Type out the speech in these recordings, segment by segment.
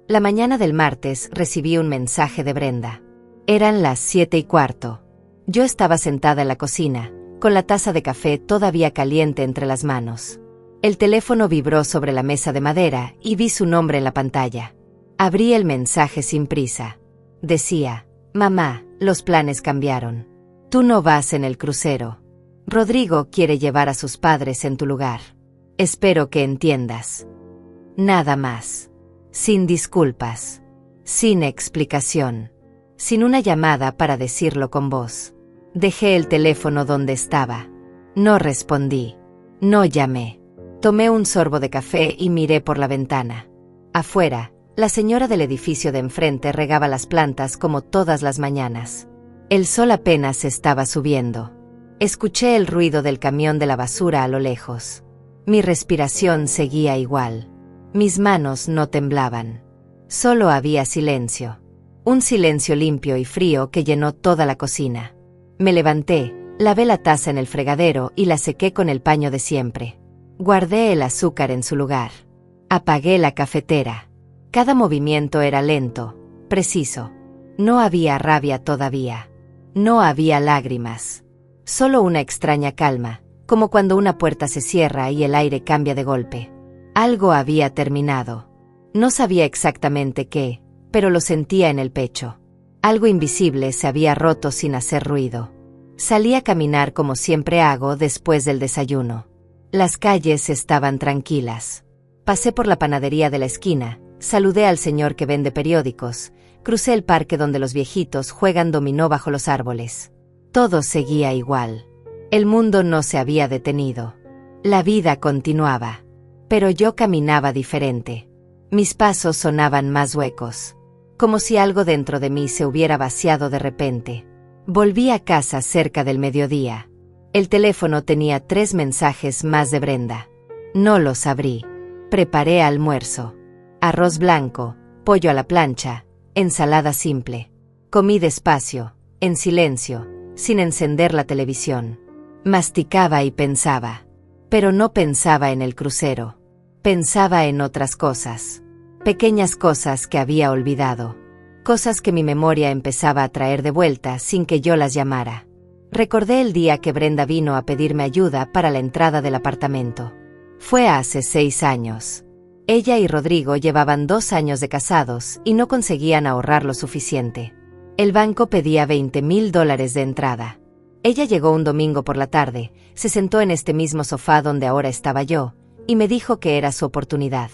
La mañana del martes recibí un mensaje de Brenda. Eran las 7:15. Yo estaba sentada en la cocina, con la taza de café todavía caliente entre las manos. El teléfono vibró sobre la mesa de madera y vi su nombre en la pantalla. Abrí el mensaje sin prisa. Decía: mamá, los planes cambiaron. Tú no vas en el crucero. Rodrigo quiere llevar a sus padres en tu lugar. Espero que entiendas. Nada más. Sin disculpas. Sin explicación. Sin una llamada para decirlo con voz. Dejé el teléfono donde estaba. No respondí. No llamé. Tomé un sorbo de café y miré por la ventana. Afuera, la señora del edificio de enfrente regaba las plantas como todas las mañanas. El sol apenas estaba subiendo. Escuché el ruido del camión de la basura a lo lejos. Mi respiración seguía igual. Mis manos no temblaban. Solo había silencio. Un silencio limpio y frío que llenó toda la cocina. Me levanté, lavé la taza en el fregadero y la sequé con el paño de siempre. Guardé el azúcar en su lugar. Apagué la cafetera. Cada movimiento era lento, preciso. No había rabia todavía. No había lágrimas. Solo una extraña calma, como cuando una puerta se cierra y el aire cambia de golpe. Algo había terminado. No sabía exactamente qué, pero lo sentía en el pecho. Algo invisible se había roto sin hacer ruido. Salí a caminar como siempre hago después del desayuno. Las calles estaban tranquilas. Pasé por la panadería de la esquina, saludé al señor que vende periódicos, crucé el parque donde los viejitos juegan dominó bajo los árboles. Todo seguía igual. El mundo no se había detenido. La vida continuaba. Pero yo caminaba diferente. Mis pasos sonaban más huecos. Como si algo dentro de mí se hubiera vaciado de repente. Volví a casa cerca del mediodía. El teléfono tenía 3 mensajes más de Brenda. No los abrí. Preparé almuerzo. Arroz blanco, pollo a la plancha, ensalada simple. Comí despacio, en silencio, sin encender la televisión. Masticaba y pensaba. Pero no pensaba en el crucero. Pensaba en otras cosas. Pequeñas cosas que había olvidado. Cosas que mi memoria empezaba a traer de vuelta sin que yo las llamara. Recordé el día que Brenda vino a pedirme ayuda para la entrada del apartamento. Fue hace 6 años. Ella y Rodrigo llevaban 2 años de casados y no conseguían ahorrar lo suficiente. El banco pedía $20,000 de entrada. Ella llegó un domingo por la tarde, se sentó en este mismo sofá donde ahora estaba yo, y me dijo que era su oportunidad.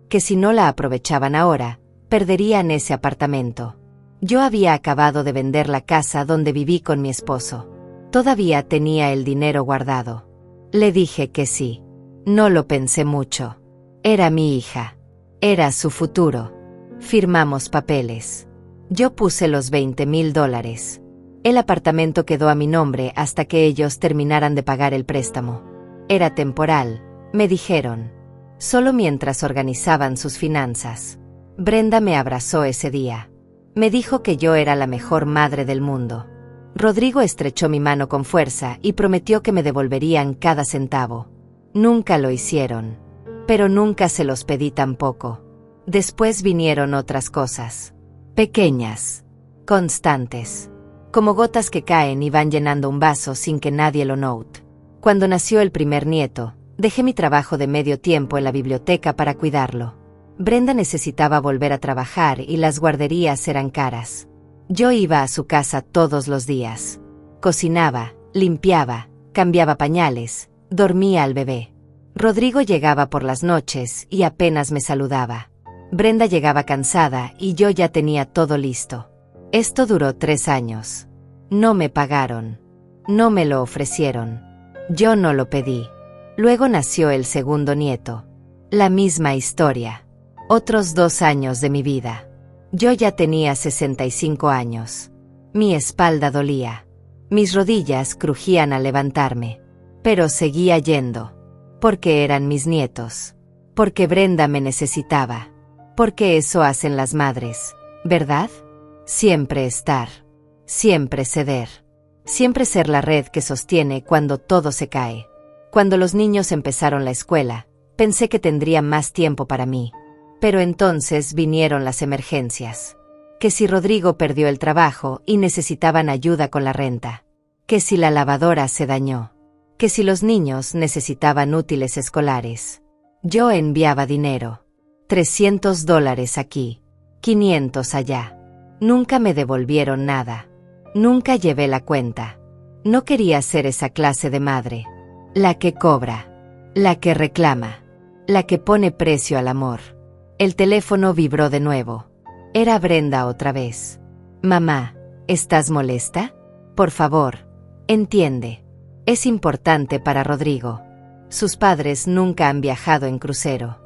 Que si no la aprovechaban ahora, perderían ese apartamento. Yo había acabado de vender la casa donde viví con mi esposo. Todavía tenía el dinero guardado. Le dije que sí. No lo pensé mucho. Era mi hija. Era su futuro. Firmamos papeles. Yo puse los $20,000. El apartamento quedó a mi nombre hasta que ellos terminaran de pagar el préstamo. Era temporal, me dijeron. Solo mientras organizaban sus finanzas. Brenda me abrazó ese día. Me dijo que yo era la mejor madre del mundo. Rodrigo estrechó mi mano con fuerza y prometió que me devolverían cada centavo. Nunca lo hicieron. Pero nunca se los pedí tampoco. Después vinieron otras cosas. Pequeñas. Constantes. Como gotas que caen y van llenando un vaso sin que nadie lo note. Cuando nació el primer nieto, dejé mi trabajo de medio tiempo en la biblioteca para cuidarlo. Brenda necesitaba volver a trabajar y las guarderías eran caras. Yo iba a su casa todos los días. Cocinaba, limpiaba, cambiaba pañales, dormía al bebé. Rodrigo llegaba por las noches y apenas me saludaba. Brenda llegaba cansada y yo ya tenía todo listo. Esto duró 3 años. No me pagaron. No me lo ofrecieron. Yo no lo pedí. Luego nació el segundo nieto. La misma historia. Otros 2 años de mi vida. Yo ya tenía 65 años. Mi espalda dolía. Mis rodillas crujían al levantarme. Pero seguía yendo. Porque eran mis nietos. Porque Brenda me necesitaba. Porque eso hacen las madres, ¿verdad? Siempre estar. Siempre ceder. Siempre ser la red que sostiene cuando todo se cae. Cuando los niños empezaron la escuela, pensé que tendría más tiempo para mí. Pero entonces vinieron las emergencias. Que si Rodrigo perdió el trabajo y necesitaban ayuda con la renta. Que si la lavadora se dañó. Que si los niños necesitaban útiles escolares. Yo enviaba dinero. $300 aquí. 500 allá. Nunca me devolvieron nada. Nunca llevé la cuenta. No quería ser esa clase de madre. La que cobra. La que reclama. La que pone precio al amor. El teléfono vibró de nuevo. Era Brenda otra vez. Mamá, ¿estás molesta? Por favor, entiende. Es importante para Rodrigo. Sus padres nunca han viajado en crucero.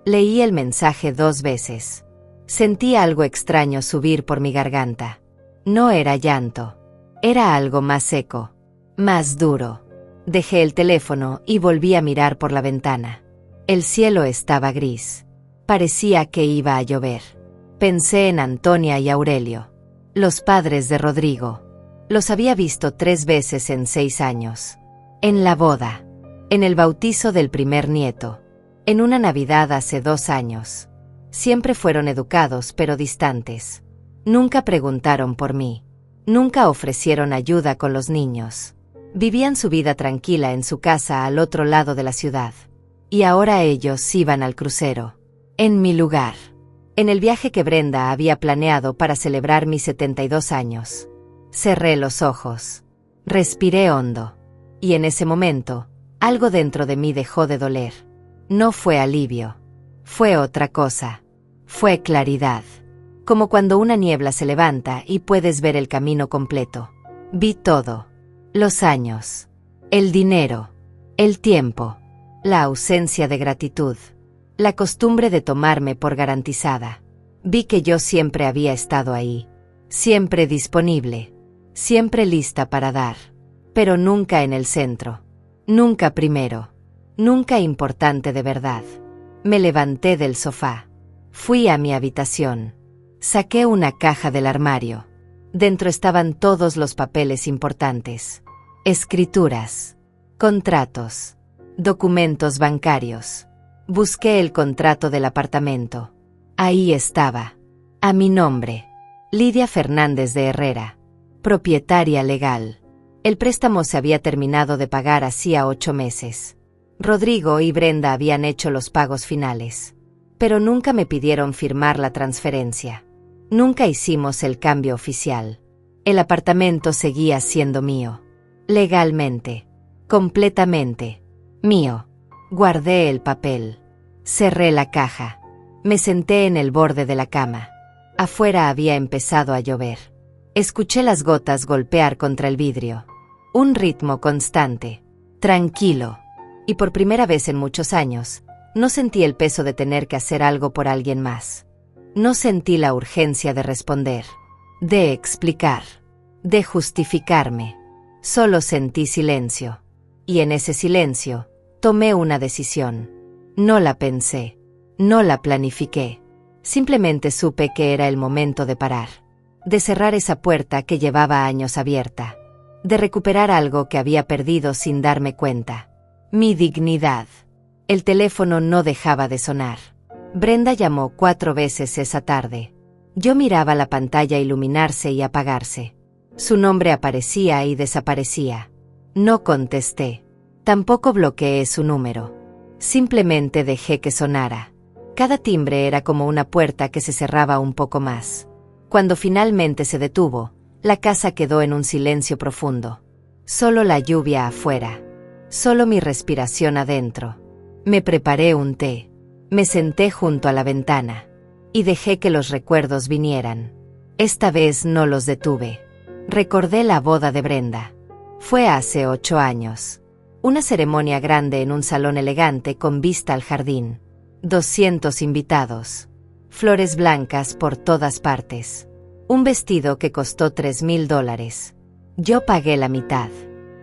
Leí el mensaje 2 veces. Sentí algo extraño subir por mi garganta. No era llanto. Era algo más seco. Más duro. Dejé el teléfono y volví a mirar por la ventana. El cielo estaba gris. Parecía que iba a llover. Pensé en Antonia y Aurelio. Los padres de Rodrigo. Los había visto 3 veces en 6 años. En la boda. En el bautizo del primer nieto. En una Navidad hace 2 años. Siempre fueron educados pero distantes. Nunca preguntaron por mí. Nunca ofrecieron ayuda con los niños. Vivían su vida tranquila en su casa al otro lado de la ciudad. Y ahora ellos iban al crucero. En mi lugar. En el viaje que Brenda había planeado para celebrar mis 72 años. Cerré los ojos. Respiré hondo. Y en ese momento, algo dentro de mí dejó de doler. No fue alivio. Fue otra cosa. Fue claridad. Como cuando una niebla se levanta y puedes ver el camino completo. Vi todo. Los años. El dinero. El tiempo. La ausencia de gratitud. La costumbre de tomarme por garantizada. Vi que yo siempre había estado ahí. Siempre disponible. Siempre lista para dar. Pero nunca en el centro. Nunca primero. Nunca importante de verdad. Me levanté del sofá. Fui a mi habitación. Saqué una caja del armario. Dentro estaban todos los papeles importantes. Escrituras. Contratos. Documentos bancarios. Busqué el contrato del apartamento. Ahí estaba. A mi nombre. Lidia Fernández de Herrera. Propietaria legal. El préstamo se había terminado de pagar hacía 8 meses. Rodrigo y Brenda habían hecho los pagos finales. Pero nunca me pidieron firmar la transferencia. Nunca hicimos el cambio oficial. El apartamento seguía siendo mío. Legalmente. Completamente. Mío. Guardé el papel. Cerré la caja. Me senté en el borde de la cama. Afuera había empezado a llover. Escuché las gotas golpear contra el vidrio. Un ritmo constante. Tranquilo. Y por primera vez en muchos años, no sentí el peso de tener que hacer algo por alguien más. No sentí la urgencia de responder. De explicar. De justificarme. Solo sentí silencio. Y en ese silencio, tomé una decisión. No la pensé. No la planifiqué. Simplemente supe que era el momento de parar. De cerrar esa puerta que llevaba años abierta. De recuperar algo que había perdido sin darme cuenta. Mi dignidad. El teléfono no dejaba de sonar. Brenda llamó 4 veces esa tarde. Yo miraba la pantalla iluminarse y apagarse. Su nombre aparecía y desaparecía. No contesté. Tampoco bloqueé su número. Simplemente dejé que sonara. Cada timbre era como una puerta que se cerraba un poco más. Cuando finalmente se detuvo, la casa quedó en un silencio profundo. Solo la lluvia afuera. Solo mi respiración adentro. Me preparé un té. Me senté junto a la ventana. Y dejé que los recuerdos vinieran. Esta vez no los detuve. Recordé la boda de Brenda. Fue hace 8 años. Una ceremonia grande en un salón elegante con vista al jardín. 200 invitados. Flores blancas por todas partes. Un vestido que costó $3,000. Yo pagué la mitad.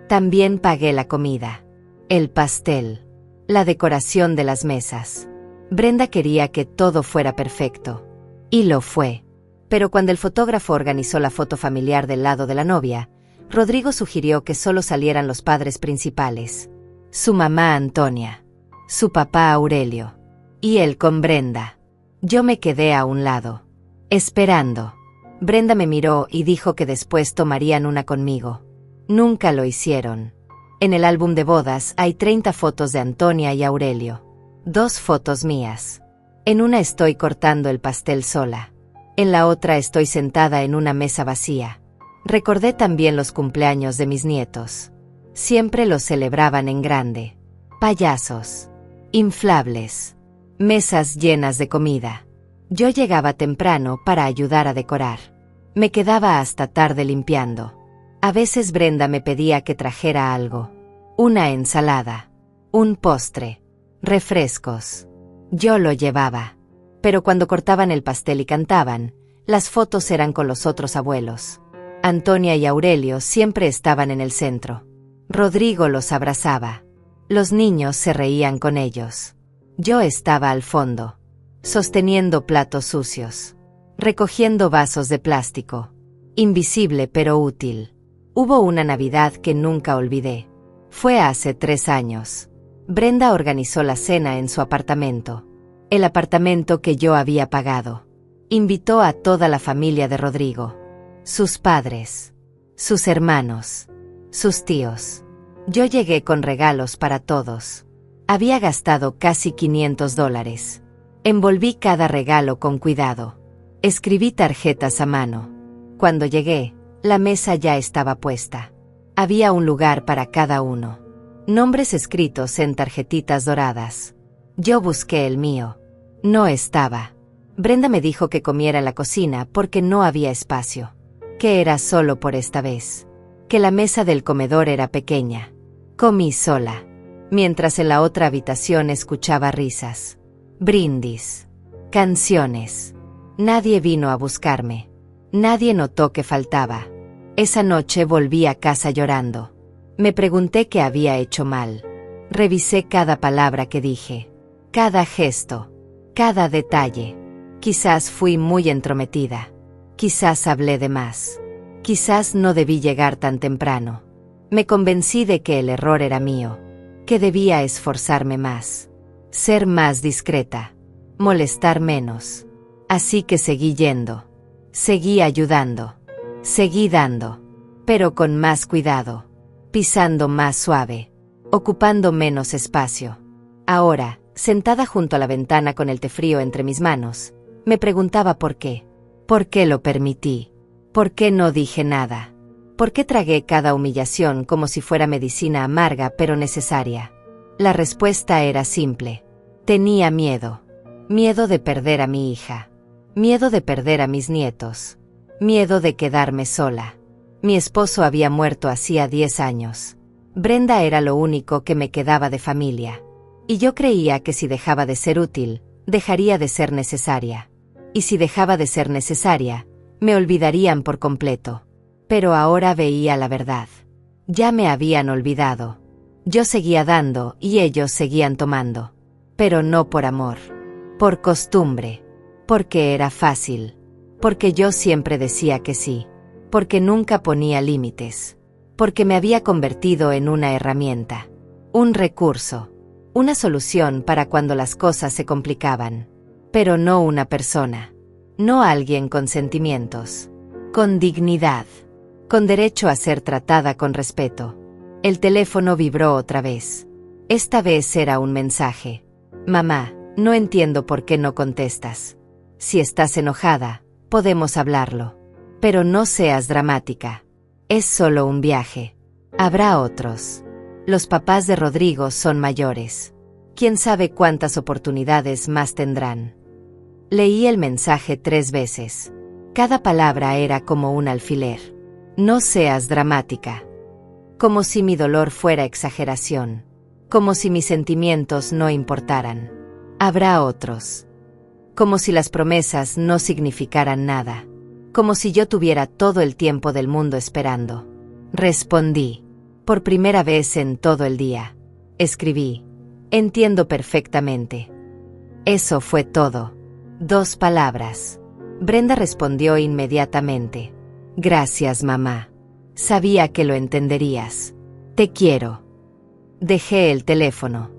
También pagué la comida. El pastel. La decoración de las mesas. Brenda quería que todo fuera perfecto. Y lo fue. Pero cuando el fotógrafo organizó la foto familiar del lado de la novia, Rodrigo sugirió que solo salieran los padres principales. Su mamá Antonia. Su papá Aurelio. Y él con Brenda. Yo me quedé a un lado, esperando. Brenda me miró y dijo que después tomarían una conmigo. Nunca lo hicieron. En el álbum de bodas hay 30 fotos de Antonia y Aurelio. 2 fotos mías. En una estoy cortando el pastel sola. En la otra estoy sentada en una mesa vacía. Recordé también los cumpleaños de mis nietos. Siempre los celebraban en grande. Payasos. Inflables. Mesas llenas de comida. Yo llegaba temprano para ayudar a decorar. Me quedaba hasta tarde limpiando. A veces Brenda me pedía que trajera algo. Una ensalada. Un postre. Refrescos. Yo lo llevaba. Pero cuando cortaban el pastel y cantaban, las fotos eran con los otros abuelos. Antonia y Aurelio siempre estaban en el centro. Rodrigo los abrazaba. Los niños se reían con ellos. Yo estaba al fondo, sosteniendo platos sucios, recogiendo vasos de plástico. Invisible pero útil. Hubo una Navidad que nunca olvidé. Fue hace 3 años. Brenda organizó la cena en su apartamento. El apartamento que yo había pagado. Invitó a toda la familia de Rodrigo. Sus padres. Sus hermanos. Sus tíos. Yo llegué con regalos para todos. Había gastado casi $500. Envolví cada regalo con cuidado. Escribí tarjetas a mano. Cuando llegué, la mesa ya estaba puesta. Había un lugar para cada uno. Nombres escritos en tarjetitas doradas. Yo busqué el mío. No estaba. Brenda me dijo que comiera en la cocina porque no había espacio. Que era solo por esta vez. Que la mesa del comedor era pequeña. Comí sola. Mientras en la otra habitación escuchaba risas. Brindis. Canciones. Nadie vino a buscarme. Nadie notó que faltaba. Esa noche volví a casa llorando. Me pregunté qué había hecho mal. Revisé cada palabra que dije. Cada gesto. Cada detalle. Quizás fui muy entrometida. Quizás hablé de más. Quizás no debí llegar tan temprano. Me convencí de que el error era mío. Que debía esforzarme más. Ser más discreta. Molestar menos. Así que seguí yendo. Seguí ayudando. Seguí dando. Pero con más cuidado. Pisando más suave. Ocupando menos espacio. Ahora, sentada junto a la ventana con el té frío entre mis manos, me preguntaba por qué. ¿Por qué lo permití? ¿Por qué no dije nada? ¿Por qué tragué cada humillación como si fuera medicina amarga pero necesaria? La respuesta era simple. Tenía miedo. Miedo de perder a mi hija. Miedo de perder a mis nietos. Miedo de quedarme sola. Mi esposo había muerto hacía 10 años. Brenda era lo único que me quedaba de familia. Y yo creía que si dejaba de ser útil, dejaría de ser necesaria. Y si dejaba de ser necesaria, me olvidarían por completo. Pero ahora veía la verdad. Ya me habían olvidado. Yo seguía dando y ellos seguían tomando. Pero no por amor. Por costumbre. Porque era fácil. Porque yo siempre decía que sí. Porque nunca ponía límites. Porque me había convertido en una herramienta. Un recurso. Una solución para cuando las cosas se complicaban. Pero no una persona. No alguien con sentimientos. Con dignidad. Con derecho a ser tratada con respeto. El teléfono vibró otra vez. Esta vez era un mensaje. Mamá, no entiendo por qué no contestas. Si estás enojada, podemos hablarlo. Pero no seas dramática. Es solo un viaje. Habrá otros. Los papás de Rodrigo son mayores. ¿Quién sabe cuántas oportunidades más tendrán? Leí el mensaje 3 veces. Cada palabra era como un alfiler. No seas dramática. Como si mi dolor fuera exageración. Como si mis sentimientos no importaran. Habrá otros. Como si las promesas no significaran nada. Como si yo tuviera todo el tiempo del mundo esperando. Respondí. Por primera vez en todo el día. Escribí. Entiendo perfectamente. Eso fue todo. 2 palabras. Brenda respondió inmediatamente. Gracias, mamá. Sabía que lo entenderías. Te quiero. Dejé el teléfono.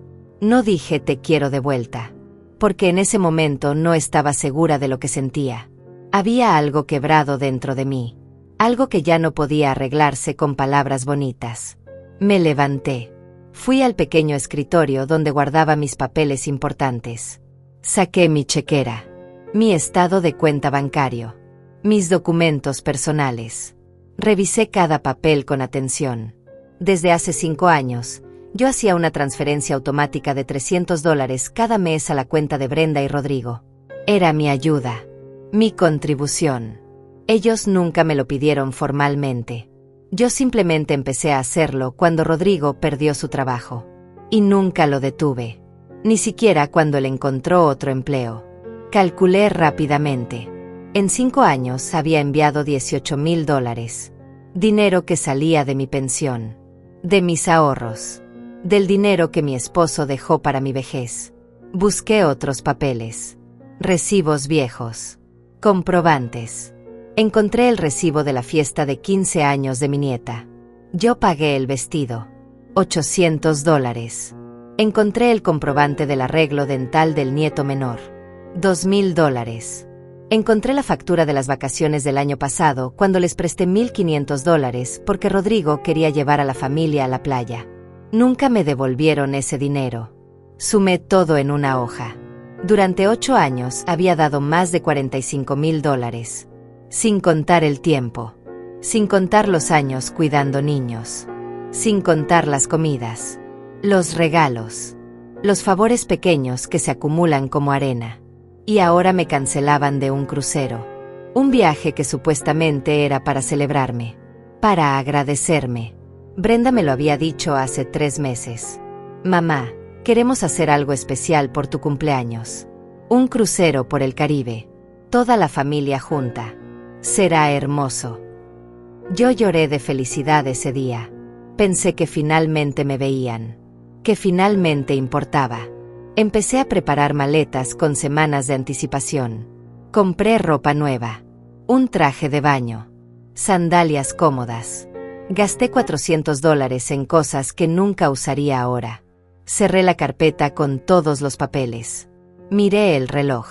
No dije te quiero de vuelta. porque en ese momento no estaba segura de lo que sentía. Había algo quebrado dentro de mí, algo que ya no podía arreglarse con palabras bonitas. Me levanté. Fui al pequeño escritorio donde guardaba mis papeles importantes. Saqué mi chequera, mi estado de cuenta bancario, mis documentos personales. Revisé cada papel con atención. Desde hace 5 años, yo hacía una transferencia automática de $300 cada mes a la cuenta de Brenda y Rodrigo. Era mi ayuda, mi contribución. Ellos nunca me lo pidieron formalmente. Yo simplemente empecé a hacerlo cuando Rodrigo perdió su trabajo. Y nunca lo detuve. Ni siquiera cuando él encontró otro empleo. Calculé rápidamente. En 5 años había enviado $18,000. Dinero que salía de mi pensión, de mis ahorros, del dinero que mi esposo dejó para mi vejez. Busqué otros papeles, recibos viejos, comprobantes. Encontré el recibo de la fiesta de 15 años de mi nieta. Yo pagué el vestido, $800. Encontré el comprobante del arreglo dental del nieto menor, $2,000. Encontré la factura de las vacaciones del año pasado cuando les presté $1,500 porque Rodrigo quería llevar a la familia a la playa. Nunca me devolvieron ese dinero. Sumé todo en una hoja. Durante 8 años había dado más de $45,000. Sin contar el tiempo. Sin contar los años cuidando niños. Sin contar las comidas. Los regalos. Los favores pequeños que se acumulan como arena. Y ahora me cancelaban de un crucero. Un viaje que supuestamente era para celebrarme. Para agradecerme. Brenda me lo había dicho hace 3 meses. Mamá, queremos hacer algo especial por tu cumpleaños. Un crucero por el Caribe. Toda la familia junta. Será hermoso. Yo lloré de felicidad ese día. Pensé que finalmente me veían. Que finalmente importaba. Empecé a preparar maletas con semanas de anticipación. Compré ropa nueva. Un traje de baño. Sandalias cómodas. Gasté $400 en cosas que nunca usaría ahora. Cerré la carpeta con todos los papeles. Miré el reloj.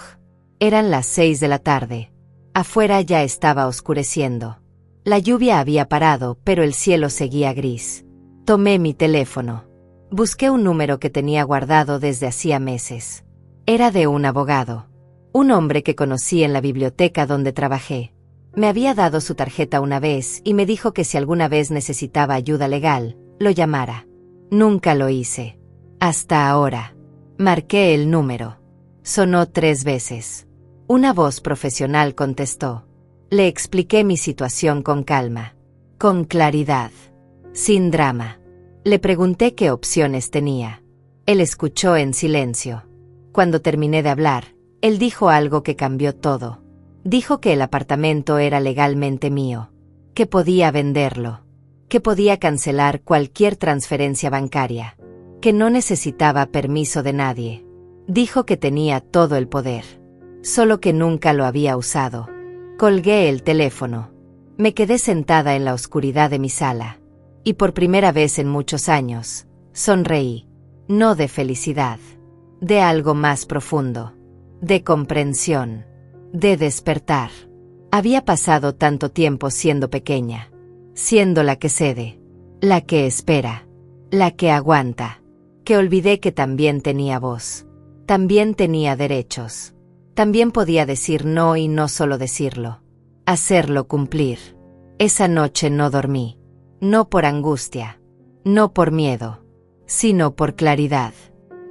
Eran las 6 de la tarde. Afuera ya estaba oscureciendo. La lluvia había parado, pero el cielo seguía gris. Tomé mi teléfono. Busqué un número que tenía guardado desde hacía meses. Era de un abogado. Un hombre que conocí en la biblioteca donde trabajé. Me había dado su tarjeta una vez y me dijo que si alguna vez necesitaba ayuda legal, lo llamara. Nunca lo hice. Hasta ahora. Marqué el número. Sonó 3 veces. Una voz profesional contestó. Le expliqué mi situación con calma. Con claridad. Sin drama. Le pregunté qué opciones tenía. Él escuchó en silencio. Cuando terminé de hablar, él dijo algo que cambió todo. Dijo que el apartamento era legalmente mío. Que podía venderlo. Que podía cancelar cualquier transferencia bancaria. Que no necesitaba permiso de nadie. Dijo que tenía todo el poder. Solo que nunca lo había usado. Colgué el teléfono. Me quedé sentada en la oscuridad de mi sala. Y por primera vez en muchos años, sonreí. No de felicidad. De algo más profundo. De comprensión. De despertar. Había pasado tanto tiempo siendo pequeña. Siendo la que cede. La que espera. La que aguanta. Que olvidé que también tenía voz. También tenía derechos. También podía decir no y no solo decirlo. Hacerlo cumplir. Esa noche no dormí. No por angustia. No por miedo. Sino por claridad.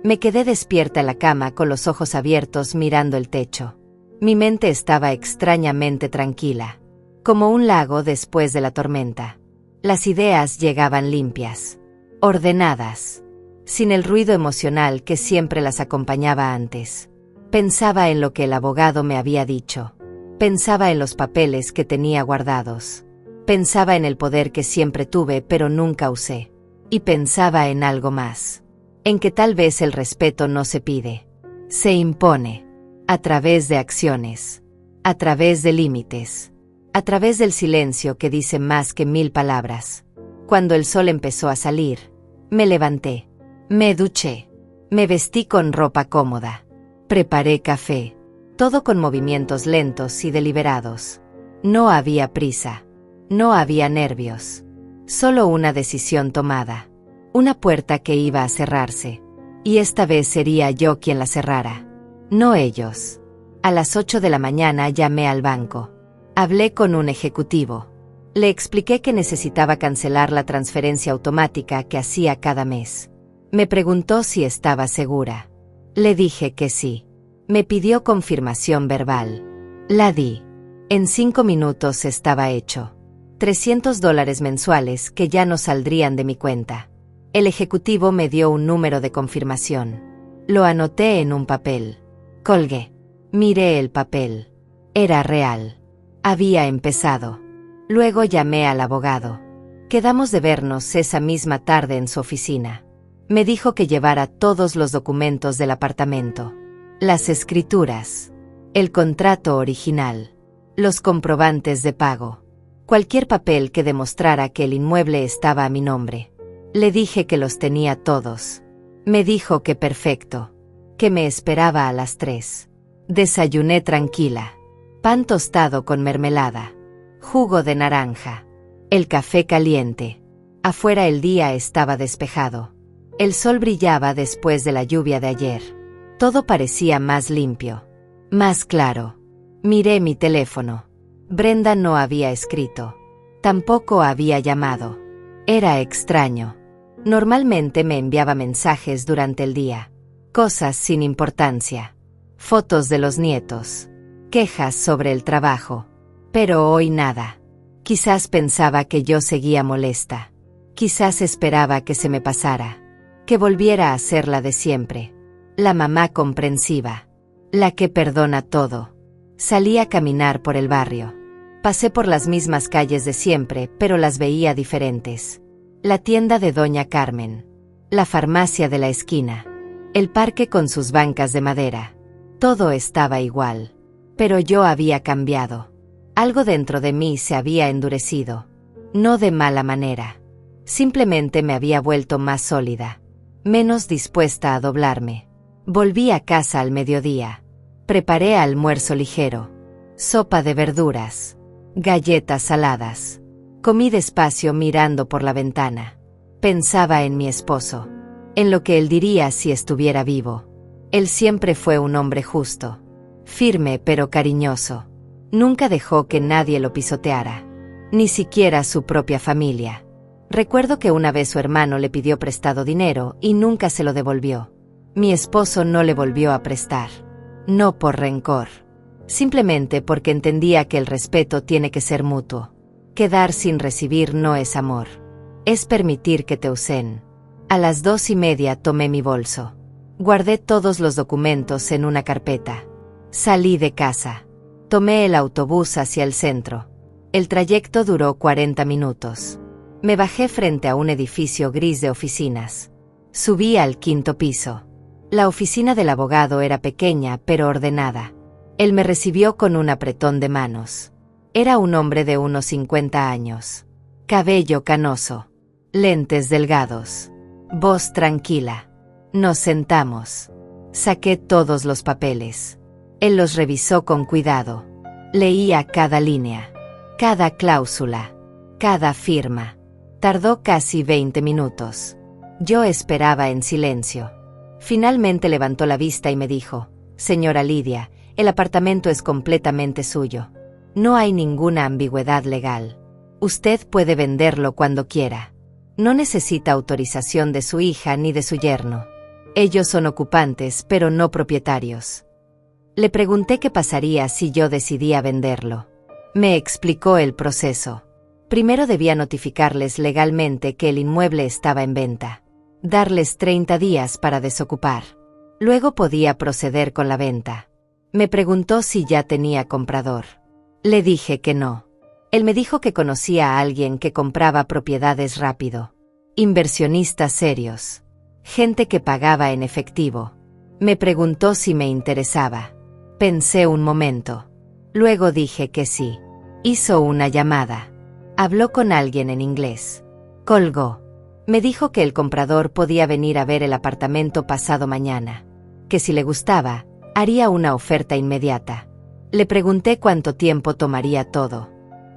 Me quedé despierta en la cama con los ojos abiertos mirando el techo. Mi mente estaba extrañamente tranquila. Como un lago después de la tormenta. Las ideas llegaban limpias. Ordenadas. Sin el ruido emocional que siempre las acompañaba antes. Pensaba en lo que el abogado me había dicho. Pensaba en los papeles que tenía guardados. Pensaba en el poder que siempre tuve pero nunca usé. Y pensaba en algo más. En que tal vez el respeto no se pide. Se impone. A través de acciones. A través de límites. A través del silencio que dice más que 1000 palabras. Cuando el sol empezó a salir, me levanté. Me duché. Me vestí con ropa cómoda. Preparé café. Todo con movimientos lentos y deliberados. No había prisa. No había nervios. Solo una decisión tomada. Una puerta que iba a cerrarse. Y esta vez sería yo quien la cerrara. No ellos. A las 8 de la mañana llamé al banco. Hablé con un ejecutivo. Le expliqué que necesitaba cancelar la transferencia automática que hacía cada mes. Me preguntó si estaba segura. Le dije que sí. Me pidió confirmación verbal. La di. En 5 minutos estaba hecho. $300 mensuales que ya no saldrían de mi cuenta. El ejecutivo me dio un número de confirmación. Lo anoté en un papel. Colgué. Miré el papel. Era real. Había empezado. Luego llamé al abogado. Quedamos de vernos esa misma tarde en su oficina. Me dijo que llevara todos los documentos del apartamento. Las escrituras. El contrato original. Los comprobantes de pago. Cualquier papel que demostrara que el inmueble estaba a mi nombre. Le dije que los tenía todos. Me dijo que perfecto. Que me esperaba a las 3. Desayuné tranquila. Pan tostado con mermelada. Jugo de naranja. El café caliente. Afuera el día estaba despejado. El sol brillaba después de la lluvia de ayer. Todo parecía más limpio. Más claro. Miré mi teléfono. Brenda no había escrito. Tampoco había llamado. Era extraño. Normalmente me enviaba mensajes durante el día. Cosas sin importancia. Fotos de los nietos. Quejas sobre el trabajo. Pero hoy nada. Quizás pensaba que yo seguía molesta. Quizás esperaba que se me pasara. Que volviera a ser la de siempre. La mamá comprensiva. La que perdona todo. Salí a caminar por el barrio. Pasé por las mismas calles de siempre, pero las veía diferentes. La tienda de Doña Carmen. La farmacia de la esquina. El parque con sus bancas de madera. Todo estaba igual. Pero yo había cambiado. Algo dentro de mí se había endurecido. No de mala manera. Simplemente me había vuelto más sólida. Menos dispuesta a doblarme. Volví a casa al mediodía. Preparé almuerzo ligero. Sopa de verduras. Galletas saladas. Comí despacio mirando por la ventana. Pensaba en mi esposo. En lo que él diría si estuviera vivo. Él siempre fue un hombre justo. Firme pero cariñoso. Nunca dejó que nadie lo pisoteara. Ni siquiera su propia familia. Recuerdo que una vez su hermano le pidió prestado dinero y nunca se lo devolvió. Mi esposo no le volvió a prestar. No por rencor. Simplemente porque entendía que el respeto tiene que ser mutuo. Quedar sin recibir no es amor. Es permitir que te usen. A las 2:30 tomé mi bolso. Guardé todos los documentos en una carpeta. Salí de casa. Tomé el autobús hacia el centro. El trayecto duró 40 minutos. Me bajé frente a un edificio gris de oficinas. Subí al 5º piso. La oficina del abogado era pequeña pero ordenada. Él me recibió con un apretón de manos. Era un hombre de unos 50 años. Cabello canoso. Lentes delgados. Voz tranquila. Nos sentamos. Saqué todos los papeles. Él los revisó con cuidado. Leía cada línea. Cada cláusula. Cada firma. Tardó casi 20 minutos. Yo esperaba en silencio. Finalmente levantó la vista y me dijo: «Señora Lidia, el apartamento es completamente suyo. No hay ninguna ambigüedad legal. Usted puede venderlo cuando quiera. No necesita autorización de su hija ni de su yerno. Ellos son ocupantes, pero no propietarios». Le pregunté qué pasaría si yo decidía venderlo. Me explicó el proceso. Primero debía notificarles legalmente que el inmueble estaba en venta. Darles 30 días para desocupar. Luego podía proceder con la venta. Me preguntó si ya tenía comprador. Le dije que no. Él me dijo que conocía a alguien que compraba propiedades rápido. Inversionistas serios. Gente que pagaba en efectivo. Me preguntó si me interesaba. Pensé un momento. Luego dije que sí. Hizo una llamada. Habló con alguien en inglés. Colgó. Me dijo que el comprador podía venir a ver el apartamento pasado mañana. Que si le gustaba, Haría una oferta inmediata. Le pregunté cuánto tiempo tomaría todo.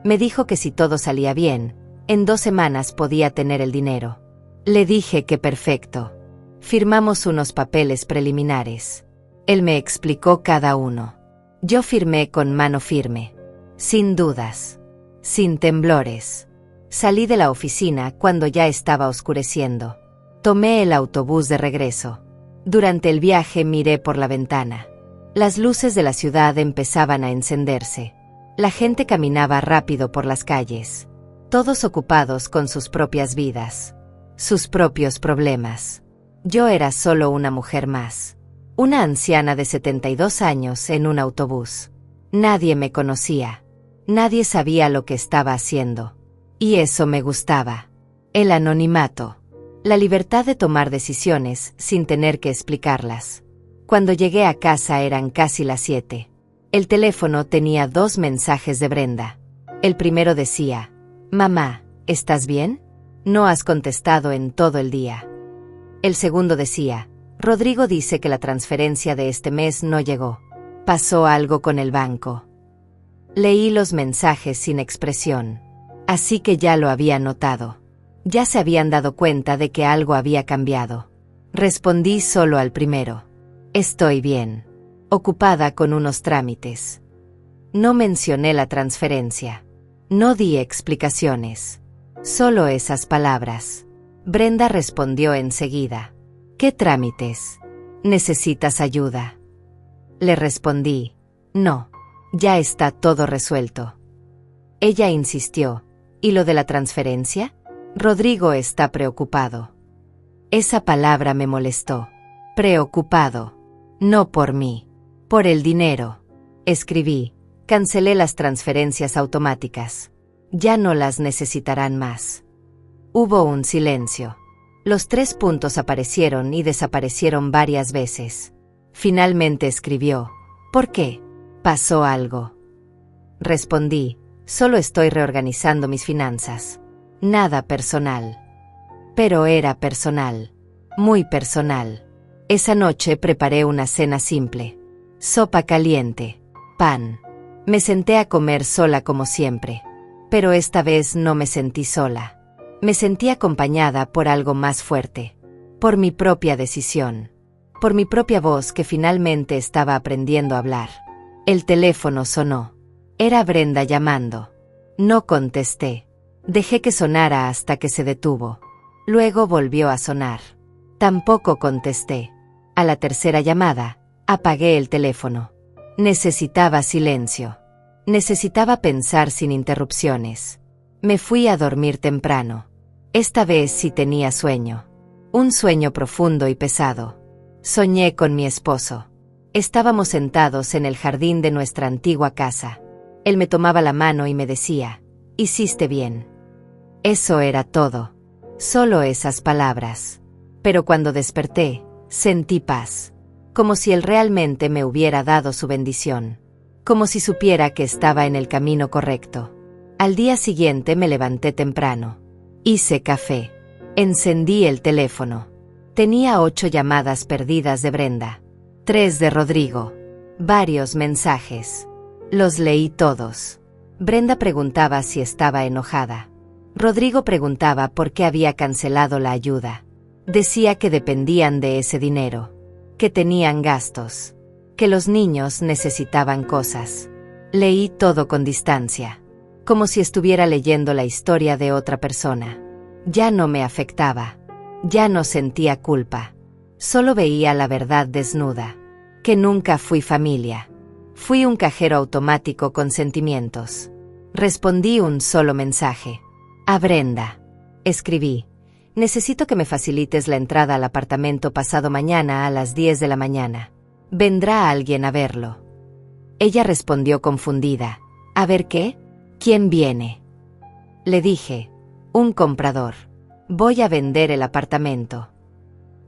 Me dijo que si todo salía bien, en 2 semanas podía tener el dinero. Le dije que perfecto. Firmamos unos papeles preliminares. Él me explicó cada uno. Yo firmé con mano firme, sin dudas, sin temblores. Salí de la oficina cuando ya estaba oscureciendo. Tomé el autobús de regreso. Durante el viaje miré por la ventana. Las luces de la ciudad empezaban a encenderse. La gente caminaba rápido por las calles, todos ocupados con sus propias vidas, sus propios problemas. Yo era solo una mujer más, una anciana de 72 años en un autobús. Nadie me conocía, nadie sabía lo que estaba haciendo. Y eso me gustaba. El anonimato, la libertad de tomar decisiones sin tener que explicarlas. Cuando llegué a casa eran casi las 7. El teléfono tenía 2 mensajes de Brenda. El primero decía: «Mamá, ¿estás bien? No has contestado en todo el día». El segundo decía: «Rodrigo dice que la transferencia de este mes no llegó. Pasó algo con el banco». Leí los mensajes sin expresión. Así que ya lo había notado. Ya se habían dado cuenta de que algo había cambiado. Respondí solo al primero: «Estoy bien. Ocupada con unos trámites». No mencioné la transferencia. No di explicaciones. Solo esas palabras. Brenda respondió enseguida: «¿Qué trámites? ¿Necesitas ayuda?». Le respondí: «No, ya está todo resuelto». Ella insistió: «¿Y lo de la transferencia? Rodrigo está preocupado». Esa palabra me molestó. Preocupado. No por mí. Por el dinero. Escribí: «Cancelé las transferencias automáticas. Ya no las necesitarán más». Hubo un silencio. Los 3 puntos aparecieron y desaparecieron varias veces. Finalmente escribió: «¿Por qué? ¿Pasó algo?». Respondí: «Solo estoy reorganizando mis finanzas. Nada personal». Pero era personal. Muy personal. Esa noche preparé una cena simple. Sopa caliente. Pan. Me senté a comer sola como siempre. Pero esta vez no me sentí sola. Me sentí acompañada por algo más fuerte. Por mi propia decisión. Por mi propia voz que finalmente estaba aprendiendo a hablar. El teléfono sonó. Era Brenda llamando. No contesté. Dejé que sonara hasta que se detuvo. Luego volvió a sonar. Tampoco contesté. A la tercera llamada, apagué el teléfono. Necesitaba silencio. Necesitaba pensar sin interrupciones. Me fui a dormir temprano. Esta vez sí tenía sueño. Un sueño profundo y pesado. Soñé con mi esposo. Estábamos sentados en el jardín de nuestra antigua casa. Él me tomaba la mano y me decía: «Hiciste bien». Eso era todo. Solo esas palabras. Pero cuando desperté, sentí paz. Como si él realmente me hubiera dado su bendición. Como si supiera que estaba en el camino correcto. Al día siguiente me levanté temprano. Hice café. Encendí el teléfono. Tenía 8 llamadas perdidas de Brenda. 3 de Rodrigo. Varios mensajes. Los leí todos. Brenda preguntaba si estaba enojada. Rodrigo preguntaba por qué había cancelado la ayuda. Decía que dependían de ese dinero. Que tenían gastos. Que los niños necesitaban cosas. Leí todo con distancia. Como si estuviera leyendo la historia de otra persona. Ya no me afectaba. Ya no sentía culpa. Solo veía la verdad desnuda. Que nunca fui familia. Fui un cajero automático con sentimientos. Respondí un solo mensaje. A Brenda. Escribí: «Necesito que me facilites la entrada al apartamento pasado mañana a las 10 de la mañana. Vendrá alguien a verlo». Ella respondió confundida: «¿A ver qué? ¿Quién viene?». Le dije: «Un comprador. Voy a vender el apartamento».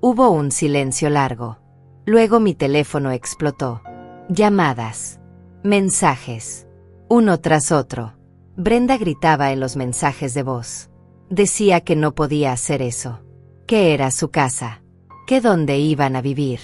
Hubo un silencio largo. Luego mi teléfono explotó. Llamadas. Mensajes. Uno tras otro. Brenda gritaba en los mensajes de voz. Decía que no podía hacer eso. Que era su casa. Que dónde iban a vivir.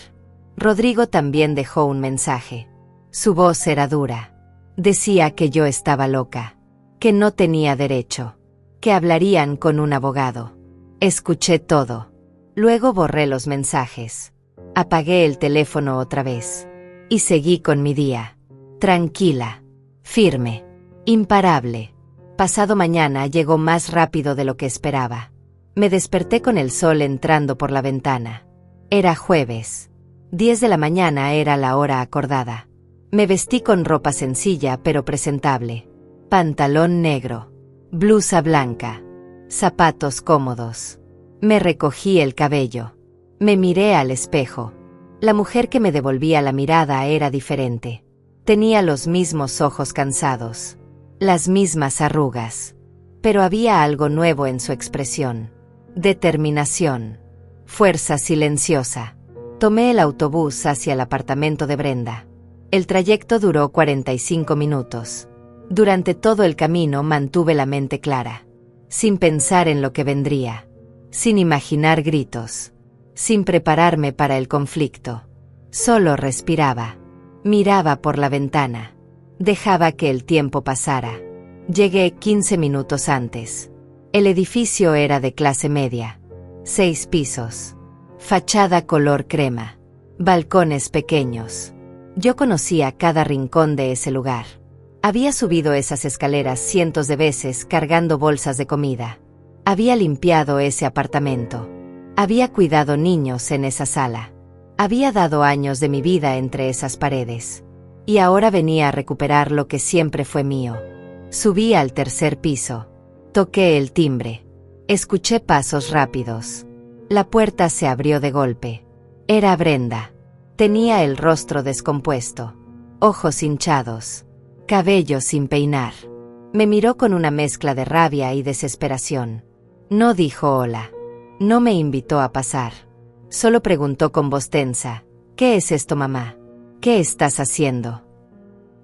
Rodrigo también dejó un mensaje. Su voz era dura. Decía que yo estaba loca, que no tenía derecho, que hablarían con un abogado. Escuché todo. Luego borré los mensajes. Apagué el teléfono otra vez. Y seguí con mi día. Tranquila, firme, imparable. Pasado mañana llegó más rápido de lo que esperaba. Me desperté con el sol entrando por la ventana. Era jueves. 10 de la mañana era la hora acordada. Me vestí con ropa sencilla pero presentable. Pantalón negro, blusa blanca, zapatos cómodos. Me recogí el cabello. Me miré al espejo. La mujer que me devolvía la mirada era diferente. Tenía los mismos ojos cansados, las mismas arrugas, pero había algo nuevo en su expresión. Determinación, fuerza silenciosa. Tomé el autobús hacia el apartamento de Brenda. El trayecto duró 45 minutos. Durante todo el camino mantuve la mente clara, sin pensar en lo que vendría, sin imaginar gritos, sin prepararme para el conflicto. Solo respiraba, miraba por la ventana, dejaba que el tiempo pasara. Llegué 15 minutos antes. El edificio era de clase media, 6 pisos, fachada color crema, balcones pequeños. Yo conocía cada rincón de ese lugar. Había subido esas escaleras cientos de veces cargando bolsas de comida. Había limpiado ese apartamento. Había cuidado niños en esa sala. Había dado años de mi vida entre esas paredes. Y ahora venía a recuperar lo que siempre fue mío. Subí al tercer piso. Toqué el timbre. Escuché pasos rápidos. La puerta se abrió de golpe. Era Brenda. Tenía el rostro descompuesto, ojos hinchados, cabello sin peinar. Me miró con una mezcla de rabia y desesperación. No dijo hola. No me invitó a pasar. Solo preguntó con voz tensa: ¿Qué es esto, mamá? ¿Qué estás haciendo?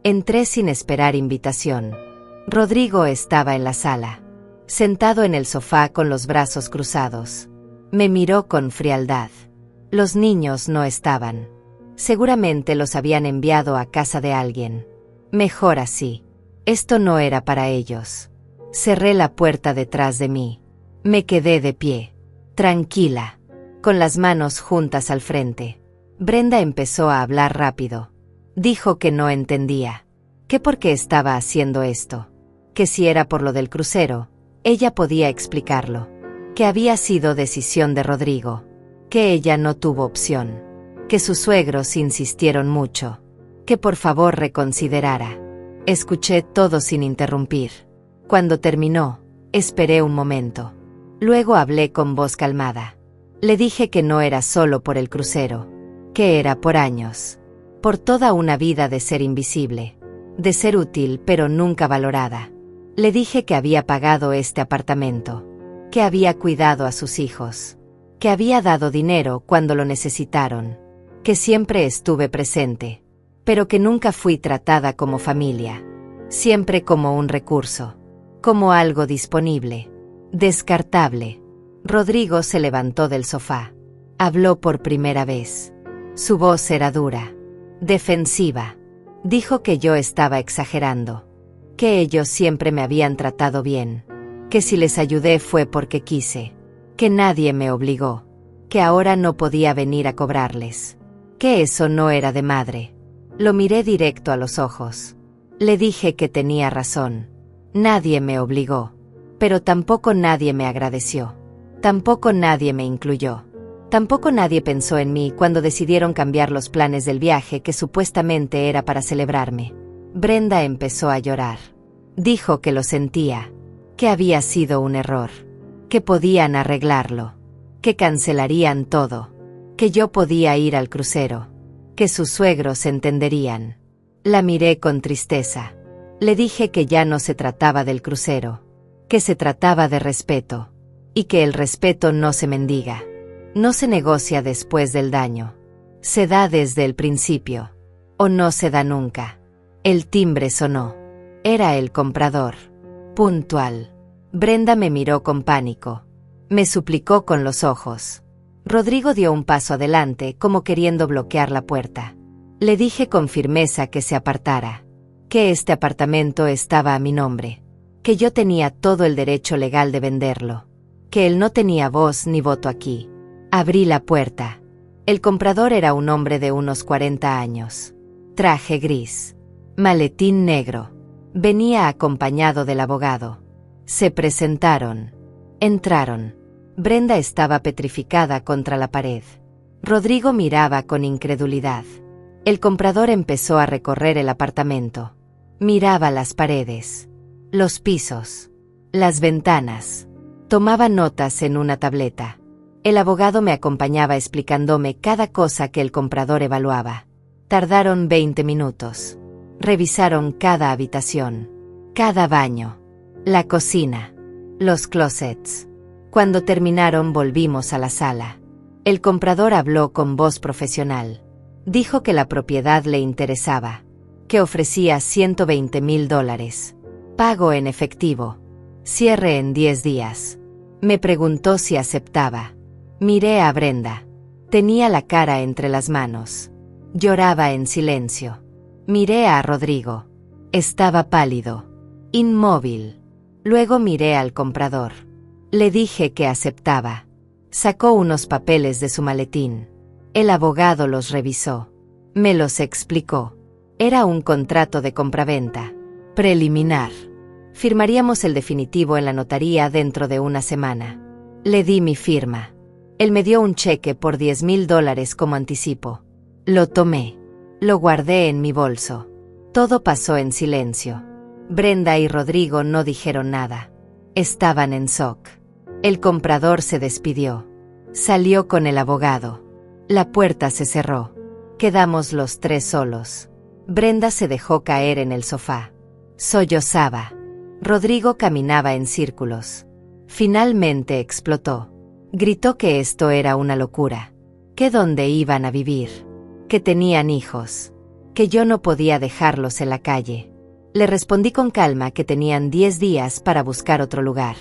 Entré sin esperar invitación. Rodrigo estaba en la sala, sentado en el sofá con los brazos cruzados. Me miró con frialdad. Los niños no estaban. Seguramente los habían enviado a casa de alguien. Mejor así. Esto no era para ellos. Cerré la puerta detrás de mí. Me quedé de pie, tranquila, con las manos juntas al frente. Brenda empezó a hablar rápido. Dijo que no entendía, que por qué estaba haciendo esto, que si era por lo del crucero, ella podía explicarlo, que había sido decisión de Rodrigo, que ella no tuvo opción, que sus suegros insistieron mucho, que por favor reconsiderara. Escuché todo sin interrumpir. Cuando terminó, esperé un momento. Luego hablé con voz calmada. Le dije que no era solo por el crucero, que era por años, por toda una vida de ser invisible, de ser útil pero nunca valorada. Le dije que había pagado este apartamento, que había cuidado a sus hijos, que había dado dinero cuando lo necesitaron, que siempre estuve presente, pero que nunca fui tratada como familia, siempre como un recurso, como algo disponible, descartable. Rodrigo se levantó del sofá. Habló por primera vez. Su voz era dura, defensiva. Dijo que yo estaba exagerando, que ellos siempre me habían tratado bien, que si les ayudé fue porque quise, que nadie me obligó, que ahora no podía venir a cobrarles, que eso no era de madre. Lo miré directo a los ojos. Le dije que tenía razón. Nadie me obligó, pero tampoco nadie me agradeció. Tampoco nadie me incluyó. Tampoco nadie pensó en mí cuando decidieron cambiar los planes del viaje que supuestamente era para celebrarme. Brenda empezó a llorar. Dijo que lo sentía, que había sido un error, que podían arreglarlo, que cancelarían todo, que yo podía ir al crucero, que sus suegros entenderían. La miré con tristeza. Le dije que ya no se trataba del crucero, que se trataba de respeto, y que el respeto no se mendiga, no se negocia después del daño, se da desde el principio, o no se da nunca. El timbre sonó. Era el comprador. Puntual. Brenda me miró con pánico. Me suplicó con los ojos. Rodrigo dio un paso adelante, como queriendo bloquear la puerta. Le dije con firmeza que se apartara, que este apartamento estaba a mi nombre, que yo tenía todo el derecho legal de venderlo, que él no tenía voz ni voto aquí. Abrí la puerta. El comprador era un hombre de unos 40 años. Traje gris. Maletín negro. Venía acompañado del abogado. Se presentaron. Entraron. Brenda estaba petrificada contra la pared. Rodrigo miraba con incredulidad. El comprador empezó a recorrer el apartamento. Miraba las paredes, los pisos, las ventanas. Tomaba notas en una tableta. El abogado me acompañaba explicándome cada cosa que el comprador evaluaba. Tardaron 20 minutos. Revisaron cada habitación, cada baño, la cocina, los closets. Cuando terminaron volvimos a la sala. El comprador habló con voz profesional. Dijo que la propiedad le interesaba, que ofrecía $120,000. Pago en efectivo. Cierre en 10 días. Me preguntó si aceptaba. Miré a Brenda. Tenía la cara entre las manos. Lloraba en silencio. Miré a Rodrigo. Estaba pálido, inmóvil. Luego miré al comprador. Le dije que aceptaba. Sacó unos papeles de su maletín. El abogado los revisó. Me los explicó. Era un contrato de compraventa. Preliminar. Firmaríamos el definitivo en la notaría dentro de una semana. Le di mi firma. Él me dio un cheque por $10,000 como anticipo. Lo tomé. Lo guardé en mi bolso. Todo pasó en silencio. Brenda y Rodrigo no dijeron nada. Estaban en shock. El comprador se despidió. Salió con el abogado. La puerta se cerró. Quedamos los tres solos. Brenda se dejó caer en el sofá. Sollozaba. Rodrigo caminaba en círculos. Finalmente explotó. Gritó que esto era una locura. Que dónde iban a vivir. Que tenían hijos. Que yo no podía dejarlos en la calle. Le respondí con calma que tenían 10 días para buscar otro lugar.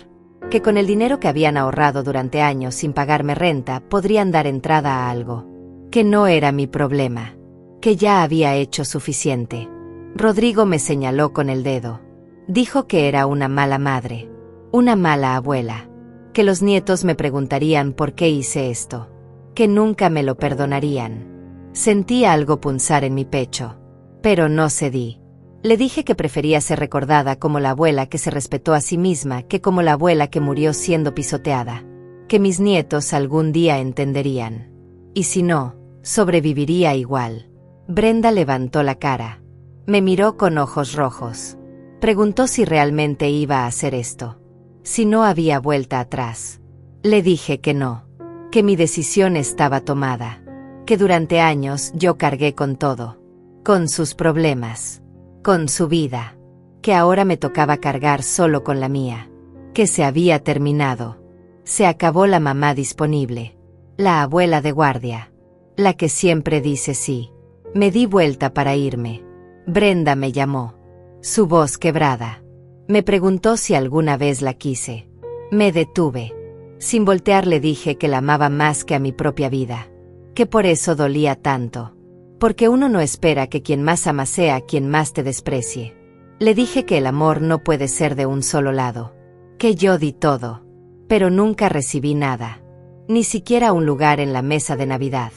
Que con el dinero que habían ahorrado durante años sin pagarme renta podrían dar entrada a algo. Que no era mi problema. Que ya había hecho suficiente. Rodrigo me señaló con el dedo. Dijo que era una mala madre. Una mala abuela. Que los nietos me preguntarían por qué hice esto. Que nunca me lo perdonarían. Sentí algo punzar en mi pecho. Pero no cedí. Le dije que prefería ser recordada como la abuela que se respetó a sí misma que como la abuela que murió siendo pisoteada. Que mis nietos algún día entenderían. Y si no, sobreviviría igual. Brenda levantó la cara. Me miró con ojos rojos. Preguntó si realmente iba a hacer esto. Si no había vuelta atrás. Le dije que no. Que mi decisión estaba tomada. Que durante años yo cargué con todo. Con sus problemas. Con su vida. Que ahora me tocaba cargar solo con la mía. Que se había terminado. Se acabó la mamá disponible. La abuela de guardia. La que siempre dice sí. Me di vuelta para irme. Brenda me llamó. Su voz quebrada. Me preguntó si alguna vez la quise. Me detuve. Sin voltear le dije que la amaba más que a mi propia vida. Que por eso dolía tanto. Porque uno no espera que quien más ama sea quien más te desprecie. Le dije que el amor no puede ser de un solo lado. Que yo di todo. Pero nunca recibí nada. Ni siquiera un lugar en la mesa de Navidad.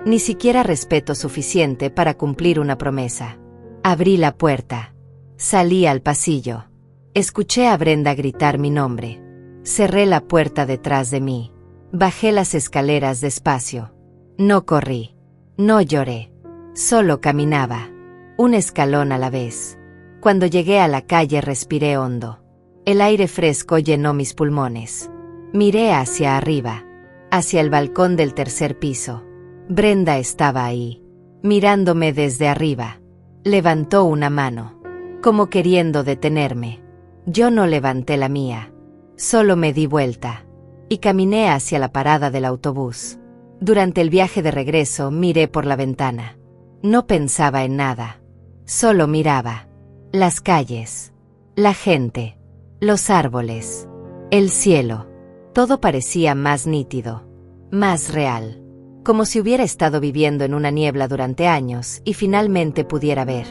Ni siquiera respeto suficiente para cumplir una promesa. Abrí la puerta. Salí al pasillo. Escuché a Brenda gritar mi nombre. Cerré la puerta detrás de mí. Bajé las escaleras despacio. No corrí. No lloré. Solo caminaba. Un escalón a la vez. Cuando llegué a la calle respiré hondo. El aire fresco llenó mis pulmones. Miré hacia arriba. Hacia el balcón del tercer piso. Brenda estaba ahí. Mirándome desde arriba. Levantó una mano. Como queriendo detenerme. Yo no levanté la mía. Solo me di vuelta. Y caminé hacia la parada del autobús. Durante el viaje de regreso miré por la ventana. No pensaba en nada. Solo miraba. Las calles. La gente. Los árboles. El cielo. Todo parecía más nítido. más real. Como si hubiera estado viviendo en una niebla durante años y finalmente pudiera ver.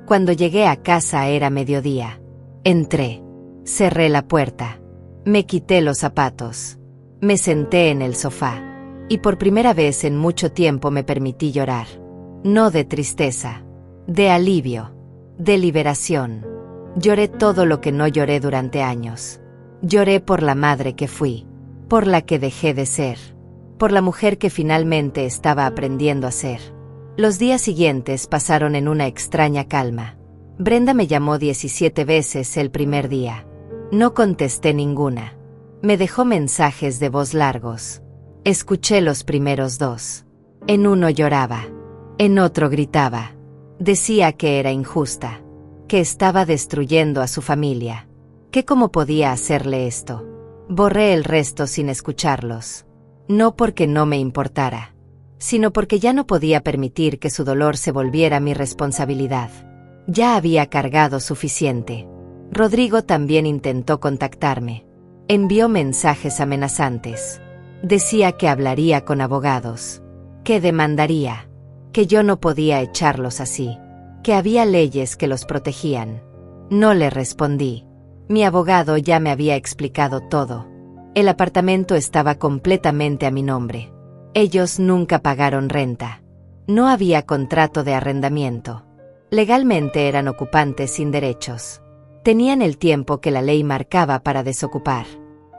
Cuando llegué a casa era mediodía. Entré. Cerré la puerta. Me quité los zapatos. Me senté en el sofá. Y por primera vez en mucho tiempo me permití llorar. No de tristeza. De alivio. De liberación. Lloré todo lo que no lloré durante años. Lloré por la madre que fui. Por la que dejé de ser. Por la mujer que finalmente estaba aprendiendo a ser. Los días siguientes pasaron en una extraña calma. Brenda me llamó 17 veces el primer día. No contesté ninguna. Me dejó mensajes de voz largos. Escuché los primeros 2. En uno lloraba. En otro gritaba. Decía que era injusta. Que estaba destruyendo a su familia. Que cómo podía hacerle esto. Borré el resto sin escucharlos. No porque no me importara, sino porque ya no podía permitir que su dolor se volviera mi responsabilidad. Ya había cargado suficiente. Rodrigo también intentó contactarme. Envió mensajes amenazantes. Decía que hablaría con abogados. Que demandaría. Que yo no podía echarlos así. Que había leyes que los protegían. No le respondí. Mi abogado ya me había explicado todo. El apartamento estaba completamente a mi nombre. Ellos nunca pagaron renta. No había contrato de arrendamiento. Legalmente eran ocupantes sin derechos. Tenían el tiempo que la ley marcaba para desocupar.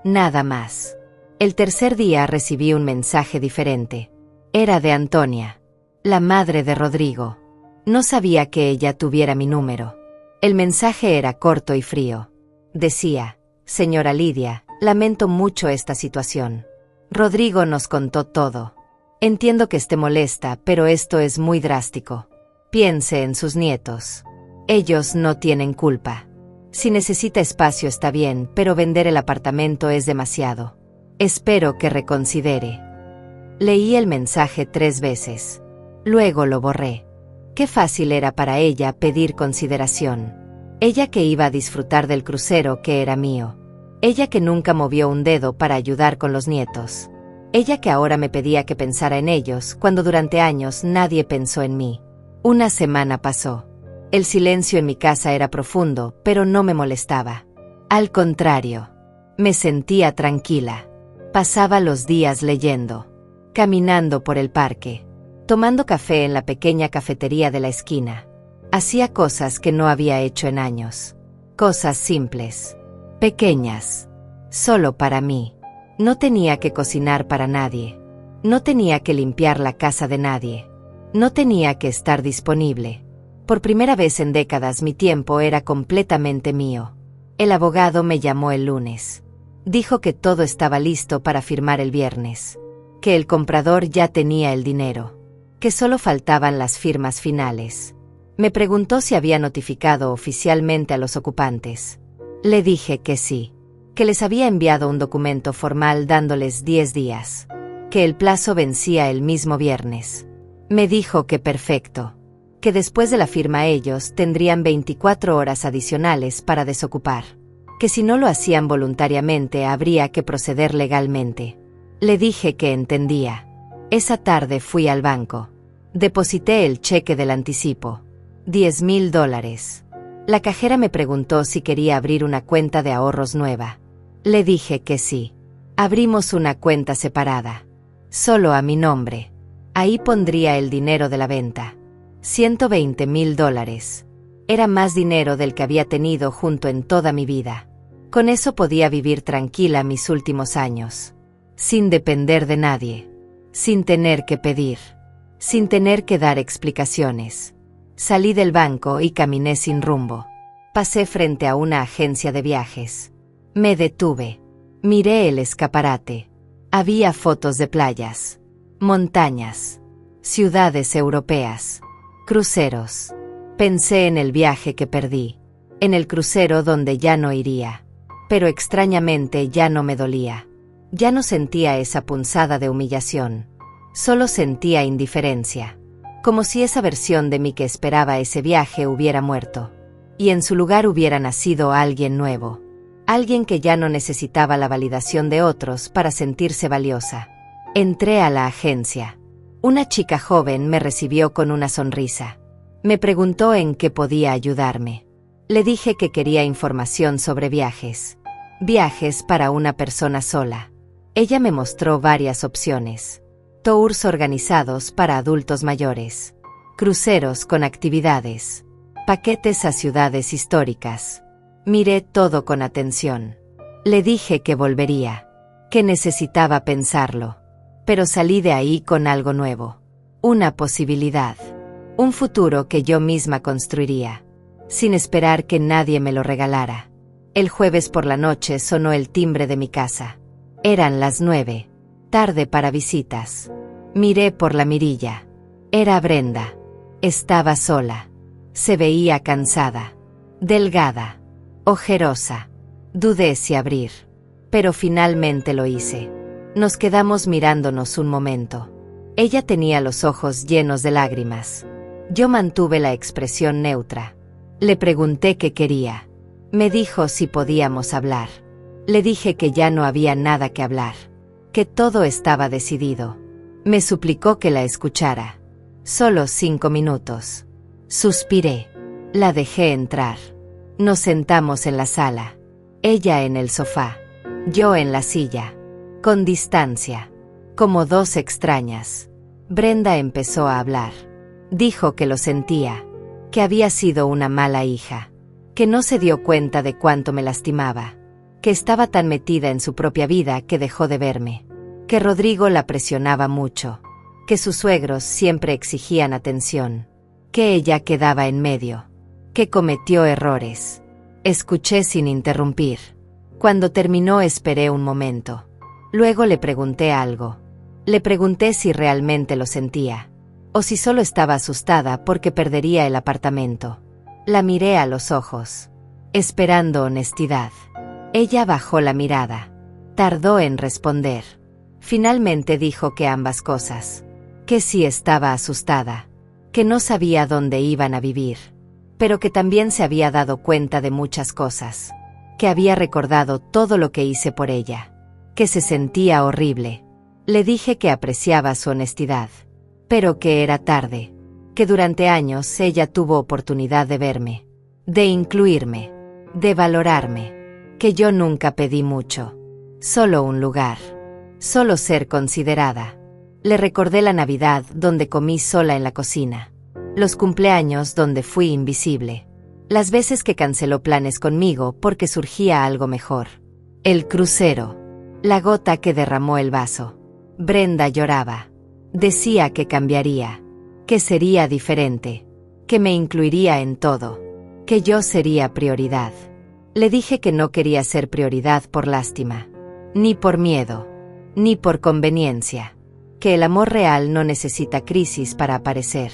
Nada más. El tercer día recibí un mensaje diferente. Era de Antonia, la madre de Rodrigo. No sabía que ella tuviera mi número. El mensaje era corto y frío. Decía: señora Lidia, lamento mucho esta situación. Rodrigo nos contó todo. Entiendo que esté molesta, pero esto es muy drástico. Piense en sus nietos. Ellos no tienen culpa. Si necesita espacio está bien, pero vender el apartamento es demasiado. Espero que reconsidere. Leí el mensaje 3 veces. Luego lo borré. Qué fácil era para ella pedir consideración. Ella que iba a disfrutar del crucero que era mío. Ella que nunca movió un dedo para ayudar con los nietos. Ella que ahora me pedía que pensara en ellos cuando durante años nadie pensó en mí. Una semana pasó. El silencio en mi casa era profundo, pero no me molestaba. Al contrario, me sentía tranquila. Pasaba los días leyendo, caminando por el parque, tomando café en la pequeña cafetería de la esquina. Hacía cosas que no había hecho en años. Cosas simples, pequeñas, solo para mí. No tenía que cocinar para nadie. No tenía que limpiar la casa de nadie. No tenía que estar disponible. Por primera vez en décadas mi tiempo era completamente mío. El abogado me llamó el lunes. Dijo que todo estaba listo para firmar el viernes. Que el comprador ya tenía el dinero. Que solo faltaban las firmas finales. Me preguntó si había notificado oficialmente a los ocupantes. Le dije que sí. Que les había enviado un documento formal dándoles 10 días. Que el plazo vencía el mismo viernes. Me dijo que perfecto. Que después de la firma ellos tendrían 24 horas adicionales para desocupar. Que si no lo hacían voluntariamente habría que proceder legalmente. Le dije que entendía. Esa tarde fui al banco. Deposité el cheque del anticipo. $10,000. La cajera me preguntó si quería abrir una cuenta de ahorros nueva. Le dije que sí. Abrimos una cuenta separada. Solo a mi nombre. Ahí pondría el dinero de la venta. $120,000. Era más dinero del que había tenido junto en toda mi vida. Con eso podía vivir tranquila mis últimos años. Sin depender de nadie. Sin tener que pedir. Sin tener que dar explicaciones. Salí del banco y caminé sin rumbo. Pasé frente a una agencia de viajes. Me detuve. Miré el escaparate. Había fotos de playas, montañas, ciudades europeas, cruceros. Pensé en el viaje que perdí, en el crucero donde ya no iría. Pero extrañamente ya no me dolía. Ya no sentía esa punzada de humillación. Solo sentía indiferencia. Como si esa versión de mí que esperaba ese viaje hubiera muerto. Y en su lugar hubiera nacido alguien nuevo. Alguien que ya no necesitaba la validación de otros para sentirse valiosa. Entré a la agencia. Una chica joven me recibió con una sonrisa. Me preguntó en qué podía ayudarme. Le dije que quería información sobre viajes. Viajes para una persona sola. Ella me mostró varias opciones. Tours organizados para adultos mayores. Cruceros con actividades. Paquetes a ciudades históricas. Miré todo con atención. Le dije que volvería. Que necesitaba pensarlo. Pero salí de ahí con algo nuevo. Una posibilidad. Un futuro que yo misma construiría. Sin esperar que nadie me lo regalara. El jueves por la noche sonó el timbre de mi casa. Eran las 9. Tarde para visitas. Miré por la mirilla. Era Brenda. Estaba sola. Se veía cansada. Delgada. Ojerosa. Dudé si abrir. Pero finalmente lo hice. Nos quedamos mirándonos un momento. Ella tenía los ojos llenos de lágrimas. Yo mantuve la expresión neutra. Le pregunté qué quería. Me dijo si podíamos hablar. Le dije que ya no había nada que hablar. Que todo estaba decidido. Me suplicó que la escuchara. Solo 5 minutos. Suspiré. La dejé entrar. Nos sentamos en la sala. Ella en el sofá. Yo en la silla. Con distancia. Como dos extrañas. Brenda empezó a hablar. Dijo que lo sentía. Que había sido una mala hija. Que no se dio cuenta de cuánto me lastimaba. Que estaba tan metida en su propia vida que dejó de verme. Que Rodrigo la presionaba mucho. Que sus suegros siempre exigían atención. Que ella quedaba en medio. Que cometió errores. Escuché sin interrumpir. Cuando terminó esperé un momento. Luego le pregunté algo. Le pregunté si realmente lo sentía. O si solo estaba asustada porque perdería el apartamento. La miré a los ojos. Esperando honestidad. Ella bajó la mirada. Tardó en responder. Finalmente dijo que ambas cosas. Que sí estaba asustada. Que no sabía dónde iban a vivir. Pero que también se había dado cuenta de muchas cosas. Que había recordado todo lo que hice por ella. Que se sentía horrible. Le dije que apreciaba su honestidad. Pero que era tarde. Que durante años ella tuvo oportunidad de verme. De incluirme. De valorarme. Que yo nunca pedí mucho. Solo un lugar. Solo ser considerada. Le recordé la Navidad donde comí sola en la cocina. Los cumpleaños donde fui invisible. Las veces que canceló planes conmigo porque surgía algo mejor. El crucero. La gota que derramó el vaso. Brenda lloraba. Decía que cambiaría. Que sería diferente. Que me incluiría en todo. Que yo sería prioridad. Le dije que no quería ser prioridad por lástima. Ni por miedo. Ni por conveniencia. Que el amor real no necesita crisis para aparecer.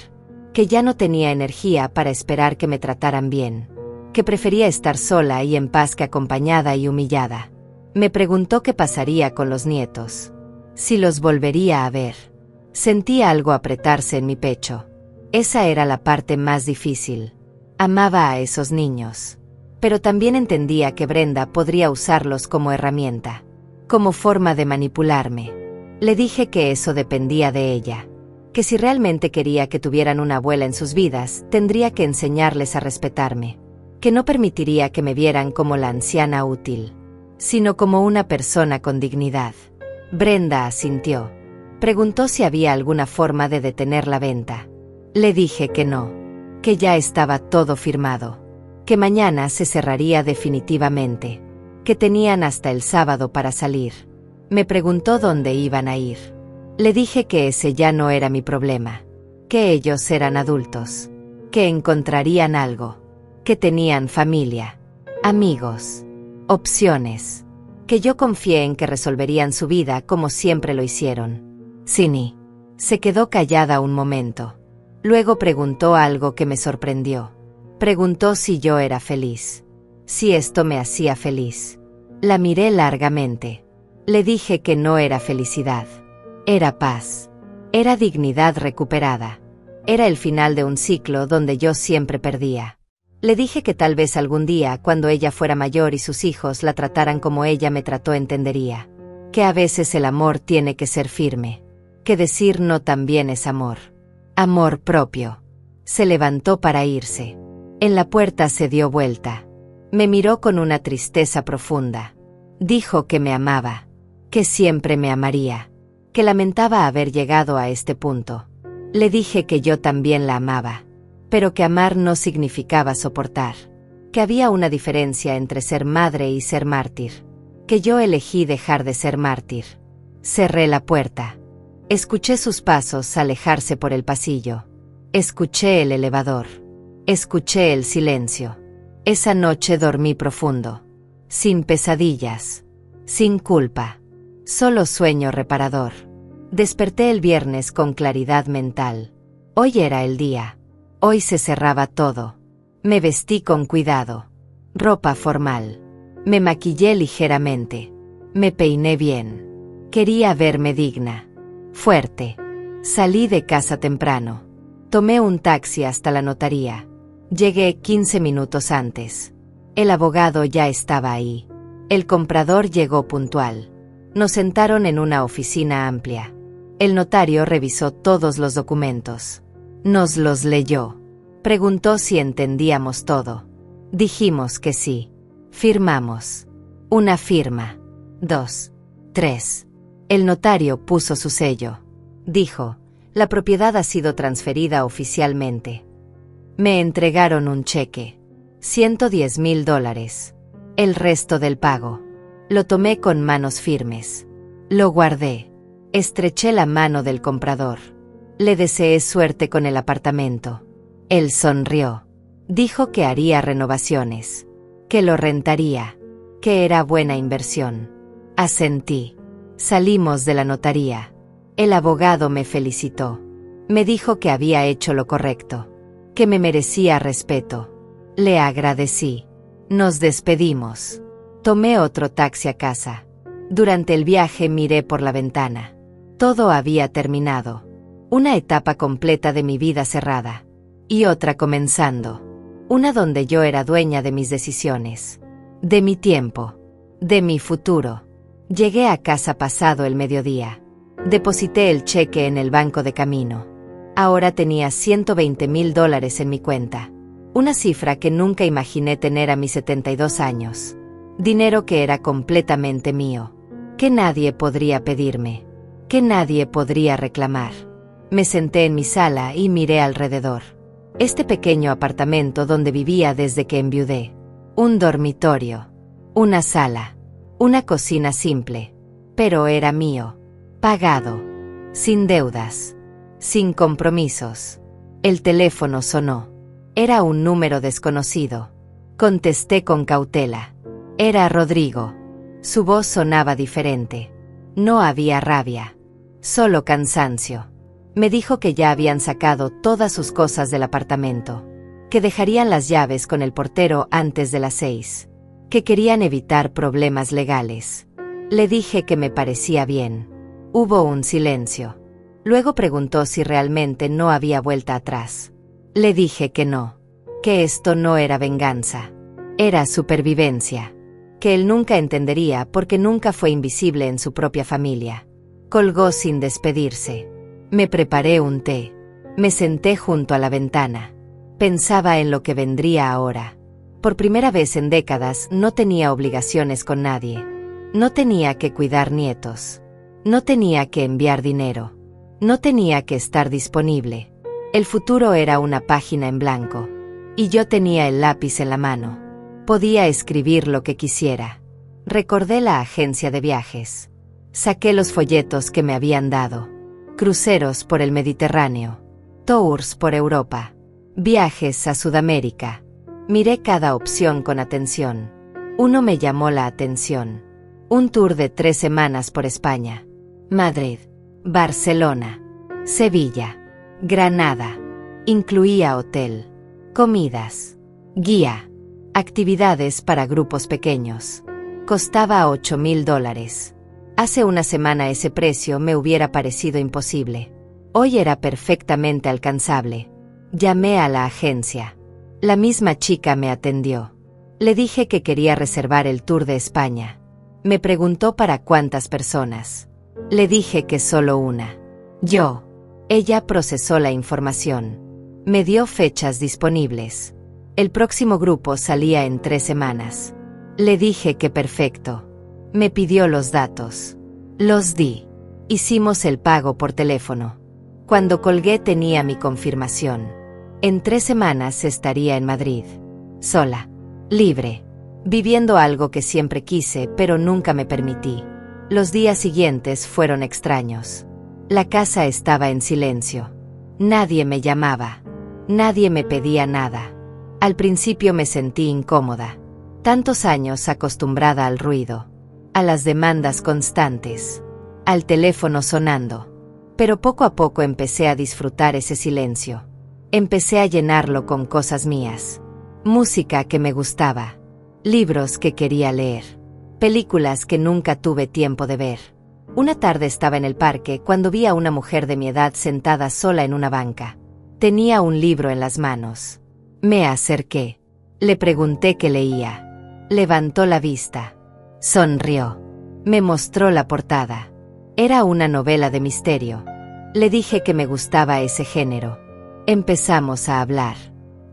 Que ya no tenía energía para esperar que me trataran bien. Que prefería estar sola y en paz que acompañada y humillada. Me preguntó qué pasaría con los nietos. Si los volvería a ver. Sentía algo apretarse en mi pecho. Esa era la parte más difícil. Amaba a esos niños. Pero también entendía que Brenda podría usarlos como herramienta. Como forma de manipularme. Le dije que eso dependía de ella. Que si realmente quería que tuvieran una abuela en sus vidas, tendría que enseñarles a respetarme. Que no permitiría que me vieran como la anciana útil. Sino como una persona con dignidad. Brenda asintió. Preguntó si había alguna forma de detener la venta. Le dije que no. Que ya estaba todo firmado. Que mañana se cerraría definitivamente. Que tenían hasta el sábado para salir. Me preguntó dónde iban a ir. Le dije que ese ya no era mi problema. Que ellos eran adultos. Que encontrarían algo. Que tenían familia. Amigos. Opciones. Que yo confié en que resolverían su vida como siempre lo hicieron. Sini. Se quedó callada un momento. Luego preguntó algo que me sorprendió. Preguntó si yo era feliz. Si esto me hacía feliz. La miré largamente. Le dije que no era felicidad. Era paz. Era dignidad recuperada. Era el final de un ciclo donde yo siempre perdía. Le dije que tal vez algún día, cuando ella fuera mayor y sus hijos la trataran como ella me trató, entendería. que a veces el amor tiene que ser firme, que decir no también es amor. Amor propio. Se levantó para irse. En la puerta se dio vuelta. Me miró con una tristeza profunda. Dijo que me amaba, que siempre me amaría, que lamentaba haber llegado a este punto. Le dije que yo también la amaba, pero que amar no significaba soportar, que había una diferencia entre ser madre y ser mártir, que yo elegí dejar de ser mártir. Cerré la puerta. Escuché sus pasos alejarse por el pasillo. Escuché el elevador. Escuché el silencio. Esa noche dormí profundo, sin pesadillas, sin culpa, solo sueño reparador. Desperté el viernes con claridad mental. Hoy era el día. Hoy se cerraba todo. Me vestí con cuidado. Ropa formal. Me maquillé ligeramente. Me peiné bien. Quería verme digna. Fuerte. Salí de casa temprano. Tomé un taxi hasta la notaría. Llegué 15 minutos antes. El abogado ya estaba ahí. El comprador llegó puntual. Nos sentaron en una oficina amplia. El notario revisó todos los documentos. Nos los leyó. Preguntó si entendíamos todo. Dijimos que sí. Firmamos. Una firma. 2. 3. El notario puso su sello. Dijo: la propiedad ha sido transferida oficialmente. Me entregaron un cheque. $110,000. El resto del pago. Lo tomé con manos firmes. Lo guardé. Estreché la mano del comprador. Le deseé suerte con el apartamento. Él sonrió. Dijo que haría renovaciones, que lo rentaría, que era buena inversión. Asentí. Salimos de la notaría. El abogado me felicitó. Me dijo que había hecho lo correcto, que me merecía respeto. Le agradecí. Nos despedimos. Tomé otro taxi a casa. Durante el viaje miré por la ventana. Todo había terminado. Una etapa completa de mi vida cerrada. Y otra comenzando. Una donde yo era dueña de mis decisiones. De mi tiempo. De mi futuro. Llegué a casa pasado el mediodía. Deposité el cheque en el banco de camino. Ahora tenía $120,000 en mi cuenta. Una cifra que nunca imaginé tener a mis 72 años. Dinero que era completamente mío. Que nadie podría pedirme. Que nadie podría reclamar. Me senté en mi sala y miré alrededor. Este pequeño apartamento donde vivía desde que enviudé. Un dormitorio. Una sala. Una cocina simple. Pero era mío. Pagado. Sin deudas. Sin compromisos. El teléfono sonó. Era un número desconocido. Contesté con cautela. Era Rodrigo. Su voz sonaba diferente. No había rabia. Solo cansancio. Me dijo que ya habían sacado todas sus cosas del apartamento. Que dejarían las llaves con el portero antes de las 6. Que querían evitar problemas legales. Le dije que me parecía bien. Hubo un silencio. Luego preguntó si realmente no había vuelta atrás. Le dije que no. Que esto no era venganza. Era supervivencia. Que él nunca entendería porque nunca fue invisible en su propia familia. Colgó sin despedirse. Me preparé un té. Me senté junto a la ventana. Pensaba en lo que vendría ahora. Por primera vez en décadas no tenía obligaciones con nadie. No tenía que cuidar nietos. No tenía que enviar dinero. No tenía que estar disponible. El futuro era una página en blanco. Y yo tenía el lápiz en la mano. Podía escribir lo que quisiera. Recordé la agencia de viajes. Saqué los folletos que me habían dado. Cruceros por el Mediterráneo. Tours por Europa. Viajes a Sudamérica. Miré cada opción con atención. Uno me llamó la atención. Un tour de 3 semanas por España. Madrid. Barcelona. Sevilla. Granada. Incluía hotel. Comidas. Guía. Actividades para grupos pequeños. Costaba $8,000. Hace una semana ese precio me hubiera parecido imposible. Hoy era perfectamente alcanzable. Llamé a la agencia. La misma chica me atendió. Le dije que quería reservar el tour de España. Me preguntó para cuántas personas. Le dije que solo una. Yo. Ella procesó la información. Me dio fechas disponibles. El próximo grupo salía en 3 semanas. Le dije que perfecto. Me pidió los datos. Los di. Hicimos el pago por teléfono. Cuando colgué tenía mi confirmación. En 3 semanas estaría en Madrid. Sola. Libre. Viviendo algo que siempre quise, pero nunca me permití. Los días siguientes fueron extraños. La casa estaba en silencio. Nadie me llamaba. Nadie me pedía nada. Al principio me sentí incómoda. Tantos años acostumbrada al ruido, a las demandas constantes, al teléfono sonando. Pero poco a poco empecé a disfrutar ese silencio. Empecé a llenarlo con cosas mías. Música que me gustaba. Libros que quería leer. Películas que nunca tuve tiempo de ver. Una tarde estaba en el parque cuando vi a una mujer de mi edad sentada sola en una banca. Tenía un libro en las manos. Me acerqué. Le pregunté qué leía. Levantó la vista. Sonrió. Me mostró la portada. Era una novela de misterio. Le dije que me gustaba ese género. Empezamos a hablar.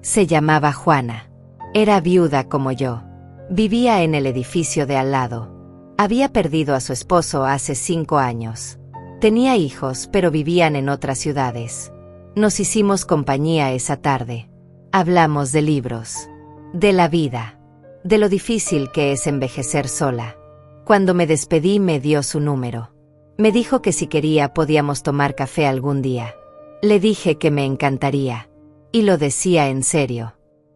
Se llamaba Juana. Era viuda como yo. Vivía en el edificio de al lado. Había perdido a su esposo hace 5 años. Tenía hijos, pero vivían en otras ciudades. Nos hicimos compañía esa tarde. Hablamos de libros, de la vida, de lo difícil que es envejecer sola. Cuando me despedí me dio su número. Me dijo que si quería podíamos tomar café algún día. Le dije que me encantaría. Y lo decía en serio.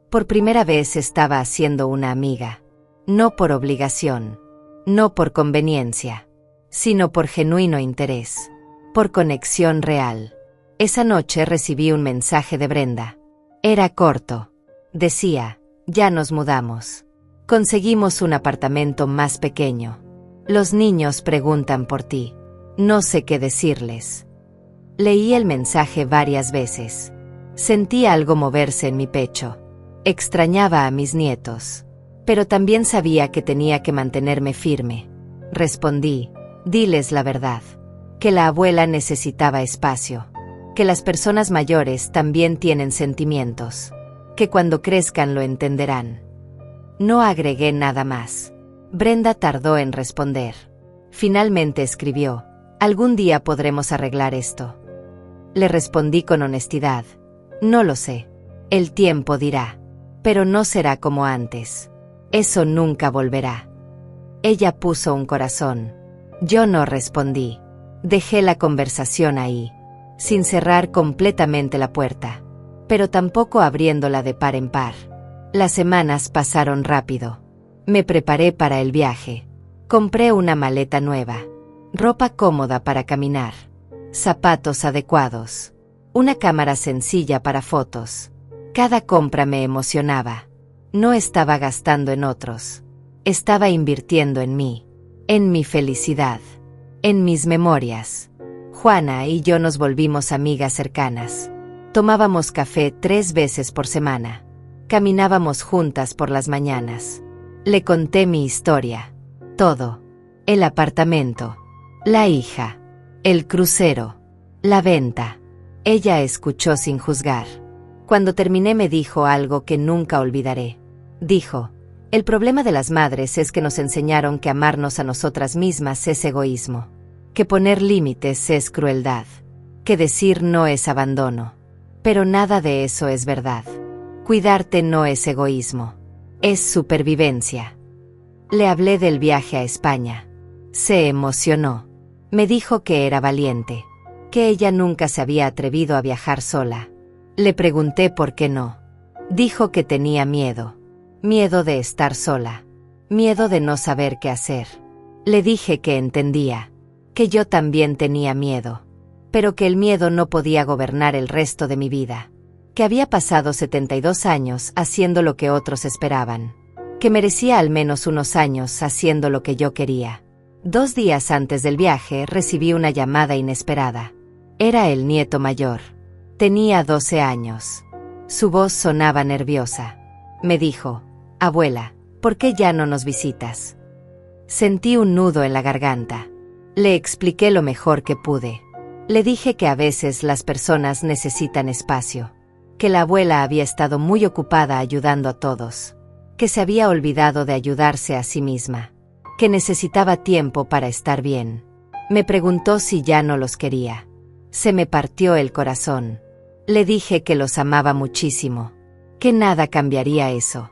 Por primera vez estaba haciendo una amiga. No por obligación. No por conveniencia. Sino por genuino interés. Por conexión real. Esa noche recibí un mensaje de Brenda. Era corto. Decía, ya nos mudamos. Conseguimos un apartamento más pequeño. Los niños preguntan por ti. No sé qué decirles. Leí el mensaje varias veces. Sentí algo moverse en mi pecho. Extrañaba a mis nietos. Pero también sabía que tenía que mantenerme firme. Respondí, diles la verdad. Que la abuela necesitaba espacio. Que las personas mayores también tienen sentimientos. Que cuando crezcan lo entenderán. No agregué nada más. Brenda tardó en responder. Finalmente escribió, algún día podremos arreglar esto. Le respondí con honestidad, no lo sé. El tiempo dirá. Pero no será como antes. Eso nunca volverá. Ella puso un corazón. Yo no respondí. Dejé la conversación ahí, sin cerrar completamente la puerta, pero tampoco abriéndola de par en par. Las semanas pasaron rápido. Me preparé para el viaje. Compré una maleta nueva, ropa cómoda para caminar, zapatos adecuados, una cámara sencilla para fotos. Cada compra me emocionaba. No estaba gastando en otros. Estaba invirtiendo en mí, en mi felicidad, en mis memorias. Juana y yo nos volvimos amigas cercanas. Tomábamos café 3 veces por semana. Caminábamos juntas por las mañanas. Le conté mi historia. Todo. El apartamento. La hija. El crucero. La venta. Ella escuchó sin juzgar. Cuando terminé me dijo algo que nunca olvidaré. Dijo, el problema de las madres es que nos enseñaron que amarnos a nosotras mismas es egoísmo. Que poner límites es crueldad. Que decir no es abandono. Pero nada de eso es verdad. Cuidarte no es egoísmo. Es supervivencia. Le hablé del viaje a España. Se emocionó. Me dijo que era valiente. Que ella nunca se había atrevido a viajar sola. Le pregunté por qué no. Dijo que tenía miedo. Miedo de estar sola. Miedo de no saber qué hacer. Le dije que entendía. Que yo también tenía miedo. Pero que el miedo no podía gobernar el resto de mi vida. Que había pasado 72 años haciendo lo que otros esperaban. Que merecía al menos unos años haciendo lo que yo quería. 2 días antes del viaje recibí una llamada inesperada. Era el nieto mayor. Tenía 12 años. Su voz sonaba nerviosa. Me dijo, abuela, ¿por qué ya no nos visitas? Sentí un nudo en la garganta. Le expliqué lo mejor que pude. Le dije que a veces las personas necesitan espacio, que la abuela había estado muy ocupada ayudando a todos, que se había olvidado de ayudarse a sí misma, que necesitaba tiempo para estar bien. Me preguntó si ya no los quería. Se me partió el corazón. Le dije que los amaba muchísimo, que nada cambiaría eso,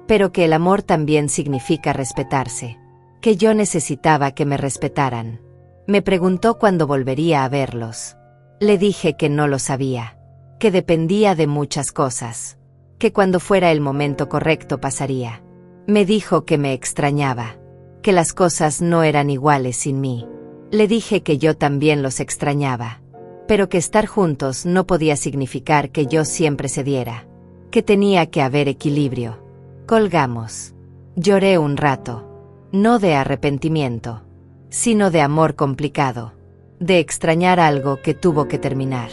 pero que el amor también significa respetarse, que yo necesitaba que me respetaran. Me preguntó cuándo volvería a verlos. Le dije que no lo sabía, que dependía de muchas cosas, que cuando fuera el momento correcto pasaría. Me dijo que me extrañaba, que las cosas no eran iguales sin mí. Le dije que yo también los extrañaba, pero que estar juntos no podía significar que yo siempre cediera, que tenía que haber equilibrio. Colgamos. Lloré un rato, no de arrepentimiento, sino de amor complicado, de extrañar algo que tuvo que terminar,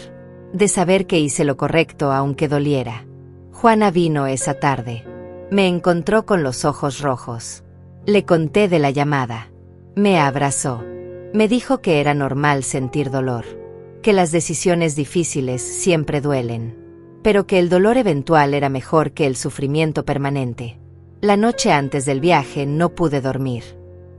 de saber que hice lo correcto aunque doliera. Juana vino esa tarde. Me encontró con los ojos rojos. Le conté de la llamada. Me abrazó. Me dijo que era normal sentir dolor, que las decisiones difíciles siempre duelen, pero que el dolor eventual era mejor que el sufrimiento permanente. La noche antes del viaje no pude dormir.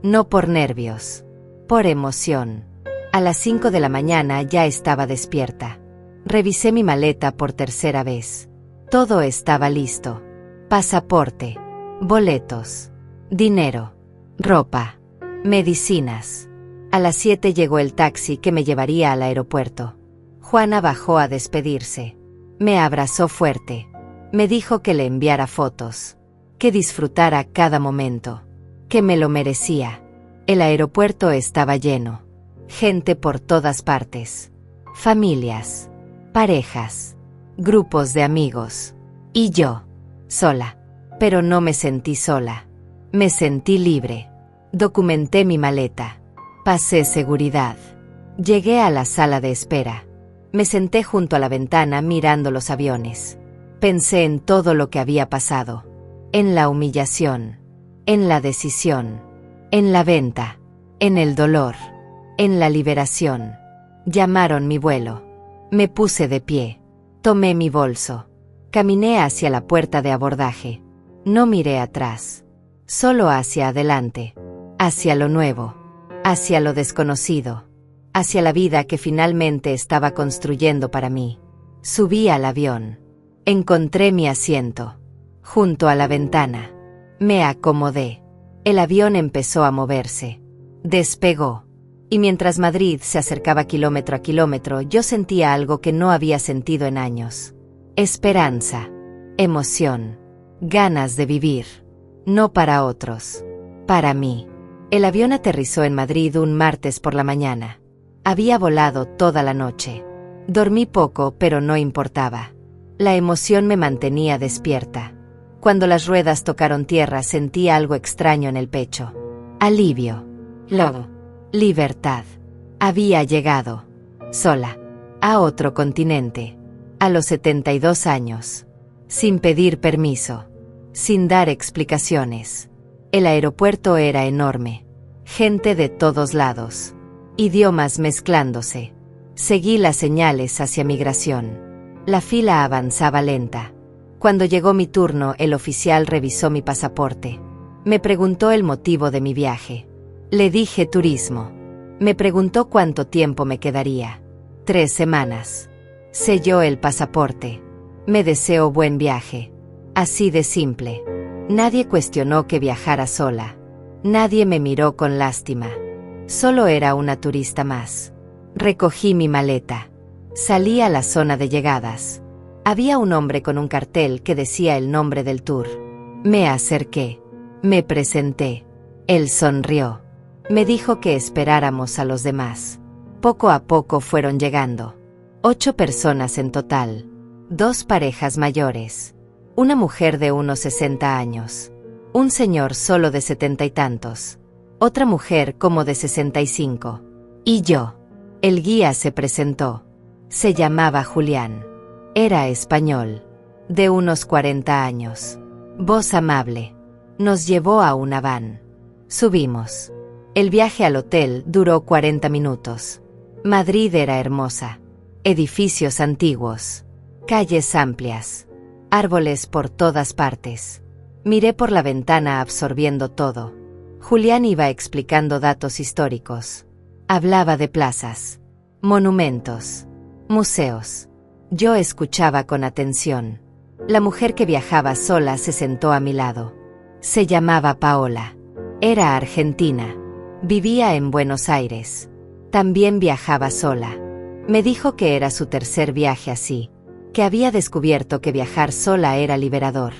No por nervios, por emoción. A las 5 de la mañana ya estaba despierta. Revisé mi maleta por tercera vez. Todo estaba listo. Pasaporte, boletos, dinero, ropa, medicinas. A las 7 llegó el taxi que me llevaría al aeropuerto. Juana bajó a despedirse. Me abrazó fuerte. Me dijo que le enviara fotos, que disfrutara cada momento, que me lo merecía. El aeropuerto estaba lleno. Gente por todas partes. Familias, parejas, grupos de amigos. Y yo, sola. Pero no me sentí sola. Me sentí libre. Documenté mi maleta. Pasé seguridad. Llegué a la sala de espera. Me senté junto a la ventana mirando los aviones. Pensé en todo lo que había pasado. En la humillación. En la decisión. En la venta. En el dolor. En la liberación. Llamaron mi vuelo. Me puse de pie. Tomé mi bolso. Caminé hacia la puerta de abordaje. No miré atrás. Solo hacia adelante. Hacia lo nuevo. Hacia lo desconocido. Hacia la vida que finalmente estaba construyendo para mí. Subí al avión. Encontré mi asiento. Junto a la ventana. Me acomodé. El avión empezó a moverse. Despegó. Y mientras Madrid se acercaba kilómetro a kilómetro, yo sentía algo que no había sentido en años. Esperanza. Emoción. Ganas de vivir. No para otros. Para mí. El avión aterrizó en Madrid un martes por la mañana. Había volado toda la noche. Dormí poco, pero no importaba. La emoción me mantenía despierta. Cuando las ruedas tocaron tierra sentí algo extraño en el pecho. Alivio. Lobo. Libertad. Había llegado. Sola. A otro continente. A los 72 años. Sin pedir permiso. Sin dar explicaciones. El aeropuerto era enorme. Gente de todos lados. Idiomas mezclándose. Seguí las señales hacia migración. La fila avanzaba lenta. Cuando llegó mi turno, el oficial revisó mi pasaporte. Me preguntó el motivo de mi viaje. Le dije turismo. Me preguntó cuánto tiempo me quedaría. 3 semanas. Selló el pasaporte. Me deseó buen viaje. Así de simple. Nadie cuestionó que viajara sola. Nadie me miró con lástima. Solo era una turista más. Recogí mi maleta. Salí a la zona de llegadas. Había un hombre con un cartel que decía el nombre del tour. Me acerqué. Me presenté. Él sonrió. Me dijo que esperáramos a los demás. Poco a poco fueron llegando. 8 personas en total. 2 parejas mayores. Una mujer de unos 60 años. Un señor solo de 70 y tantos. Otra mujer como de 65. Y yo. El guía se presentó. Se llamaba Julián. Era español. De unos 40 años. Voz amable. Nos llevó a una van. Subimos. El viaje al hotel duró 40 minutos. Madrid era hermosa. Edificios antiguos. Calles amplias. Árboles por todas partes. Miré por la ventana absorbiendo todo. Julián iba explicando datos históricos. Hablaba de plazas, monumentos, museos. Yo escuchaba con atención. La mujer que viajaba sola se sentó a mi lado. Se llamaba Paola. Era argentina. Vivía en Buenos Aires. También viajaba sola. Me dijo que era su tercer viaje así, que había descubierto que viajar sola era liberador,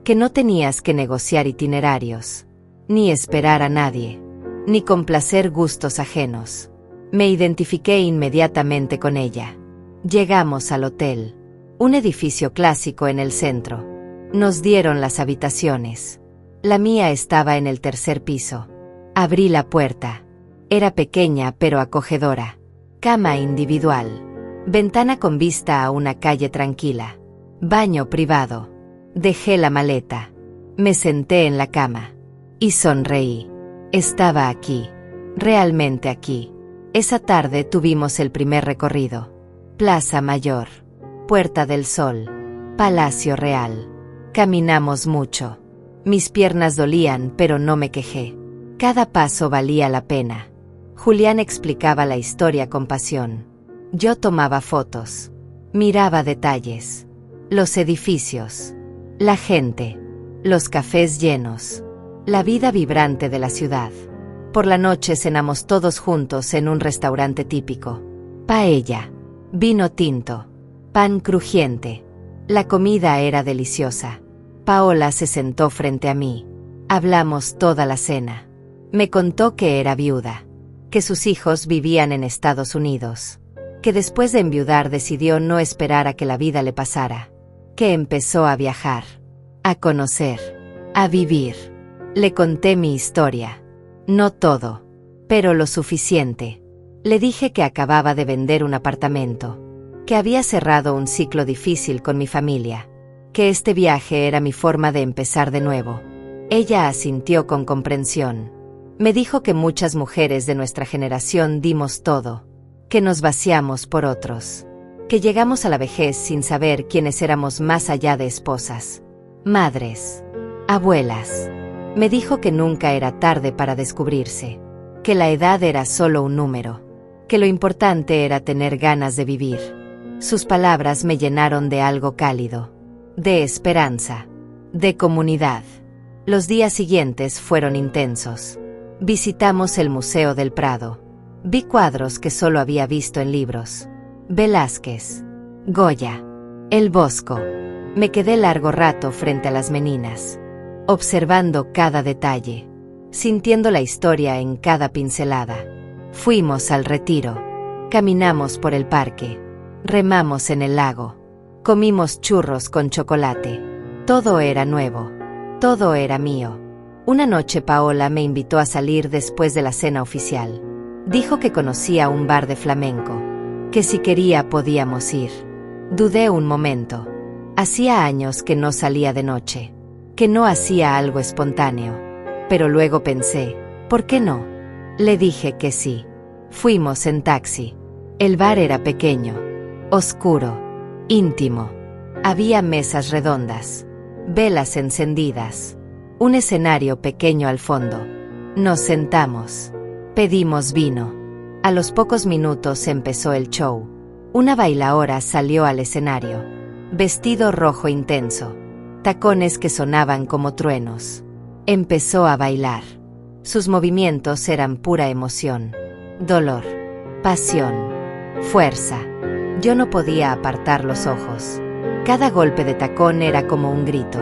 que no tenías que negociar itinerarios, ni esperar a nadie, ni complacer gustos ajenos. Me identifiqué inmediatamente con ella. Llegamos al hotel, un edificio clásico en el centro. Nos dieron las habitaciones. La mía estaba en el tercer piso. Abrí la puerta. Era pequeña pero acogedora. Cama individual. Ventana con vista a una calle tranquila. Baño privado. Dejé la maleta. Me senté en la cama. Y sonreí. Estaba aquí. Realmente aquí. Esa tarde tuvimos el primer recorrido. Plaza Mayor. Puerta del Sol. Palacio Real. Caminamos mucho. Mis piernas dolían pero no me quejé. Cada paso valía la pena. Julián explicaba la historia con pasión. Yo tomaba fotos. Miraba detalles. Los edificios. La gente. Los cafés llenos. La vida vibrante de la ciudad. Por la noche cenamos todos juntos en un restaurante típico. Paella. Vino tinto. Pan crujiente. La comida era deliciosa. Paola se sentó frente a mí. Hablamos toda la cena. Me contó que era viuda, que sus hijos vivían en Estados Unidos, que después de enviudar decidió no esperar a que la vida le pasara, que empezó a viajar, a conocer, a vivir. Le conté mi historia. No todo, pero lo suficiente. Le dije que acababa de vender un apartamento, que había cerrado un ciclo difícil con mi familia, que este viaje era mi forma de empezar de nuevo. Ella asintió con comprensión. Me dijo que muchas mujeres de nuestra generación dimos todo, que nos vaciamos por otros, que llegamos a la vejez sin saber quiénes éramos más allá de esposas, madres, abuelas. Me dijo que nunca era tarde para descubrirse, que la edad era solo un número, que lo importante era tener ganas de vivir. Sus palabras me llenaron de algo cálido, de esperanza, de comunidad. Los días siguientes fueron intensos. Visitamos el Museo del Prado. Vi cuadros que solo había visto en libros. Velázquez, Goya, El Bosco. Me quedé largo rato frente a las meninas, observando cada detalle, sintiendo la historia en cada pincelada. Fuimos al Retiro. Caminamos por el parque. Remamos en el lago. Comimos churros con chocolate. Todo era nuevo. Todo era mío. Una noche Paola me invitó a salir después de la cena oficial. Dijo que conocía un bar de flamenco, que si quería podíamos ir. Dudé un momento. Hacía años que no salía de noche, que no hacía algo espontáneo. Pero luego pensé, ¿por qué no? Le dije que sí. Fuimos en taxi. El bar era pequeño, oscuro, íntimo. Había mesas redondas, velas encendidas. Un escenario pequeño al fondo. Nos sentamos. Pedimos vino. A los pocos minutos empezó el show. Una bailaora salió al escenario. Vestido rojo intenso. Tacones que sonaban como truenos. Empezó a bailar. Sus movimientos eran pura emoción. Dolor. Pasión. Fuerza. Yo no podía apartar los ojos. Cada golpe de tacón era como un grito.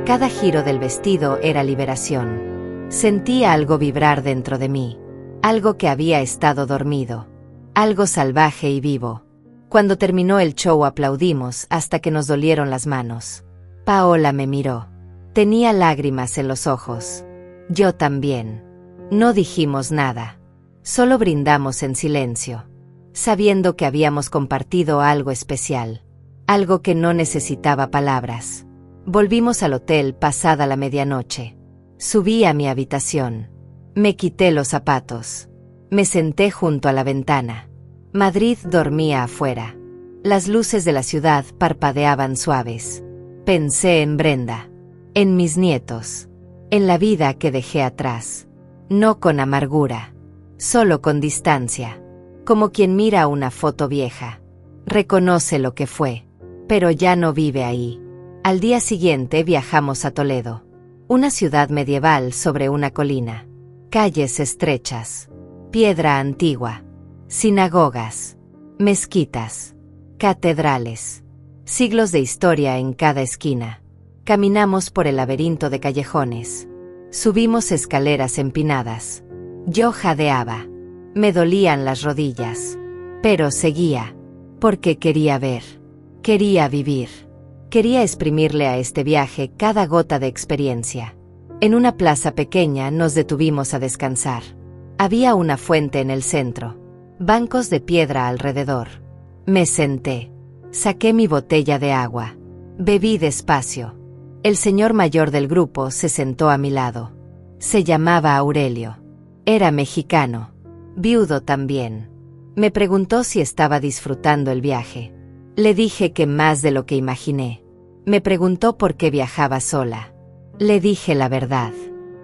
Cada giro del vestido era liberación. Sentía algo vibrar dentro de mí, algo que había estado dormido, algo salvaje y vivo. Cuando terminó el show aplaudimos hasta que nos dolieron las manos. Paola me miró. Tenía lágrimas en los ojos. Yo también. No dijimos nada. Solo brindamos en silencio, sabiendo que habíamos compartido algo especial, algo que no necesitaba palabras. Volvimos al hotel pasada la medianoche. Subí a mi habitación. Me quité los zapatos. Me senté junto a la ventana. Madrid dormía afuera. Las luces de la ciudad parpadeaban suaves. Pensé en Brenda, en mis nietos, en la vida que dejé atrás. No con amargura, solo con distancia, como quien mira una foto vieja. Reconoce lo que fue, pero ya no vive ahí. Al día siguiente viajamos a Toledo, una ciudad medieval sobre una colina. Calles estrechas, piedra antigua, sinagogas, mezquitas, catedrales, siglos de historia en cada esquina. Caminamos por el laberinto de callejones. Subimos escaleras empinadas. Yo jadeaba. Me dolían las rodillas. Pero seguía, porque quería ver. Quería vivir. Quería exprimirle a este viaje cada gota de experiencia. En una plaza pequeña nos detuvimos a descansar. Había una fuente en el centro. Bancos de piedra alrededor. Me senté. Saqué mi botella de agua. Bebí despacio. El señor mayor del grupo se sentó a mi lado. Se llamaba Aurelio. Era mexicano. Viudo también. Me preguntó si estaba disfrutando el viaje. Le dije que más de lo que imaginé. Me preguntó por qué viajaba sola. Le dije la verdad.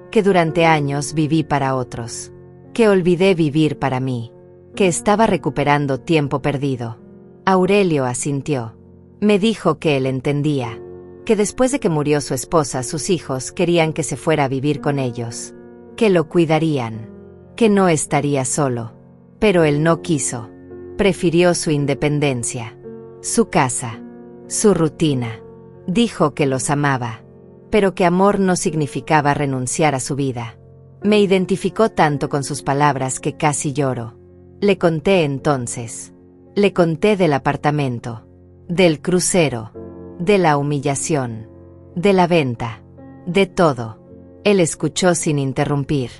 Que durante años viví para otros. Que olvidé vivir para mí. Que estaba recuperando tiempo perdido. Aurelio asintió. Me dijo que él entendía. Que después de que murió su esposa, sus hijos querían que se fuera a vivir con ellos. Que lo cuidarían. Que no estaría solo. Pero él no quiso. Prefirió su independencia. Su casa. Su rutina. Dijo que los amaba. Pero que amor no significaba renunciar a su vida. Me identificó tanto con sus palabras que casi lloro. Le conté entonces. Le conté del apartamento. Del crucero. De la humillación. De la venta. De todo. Él escuchó sin interrumpir.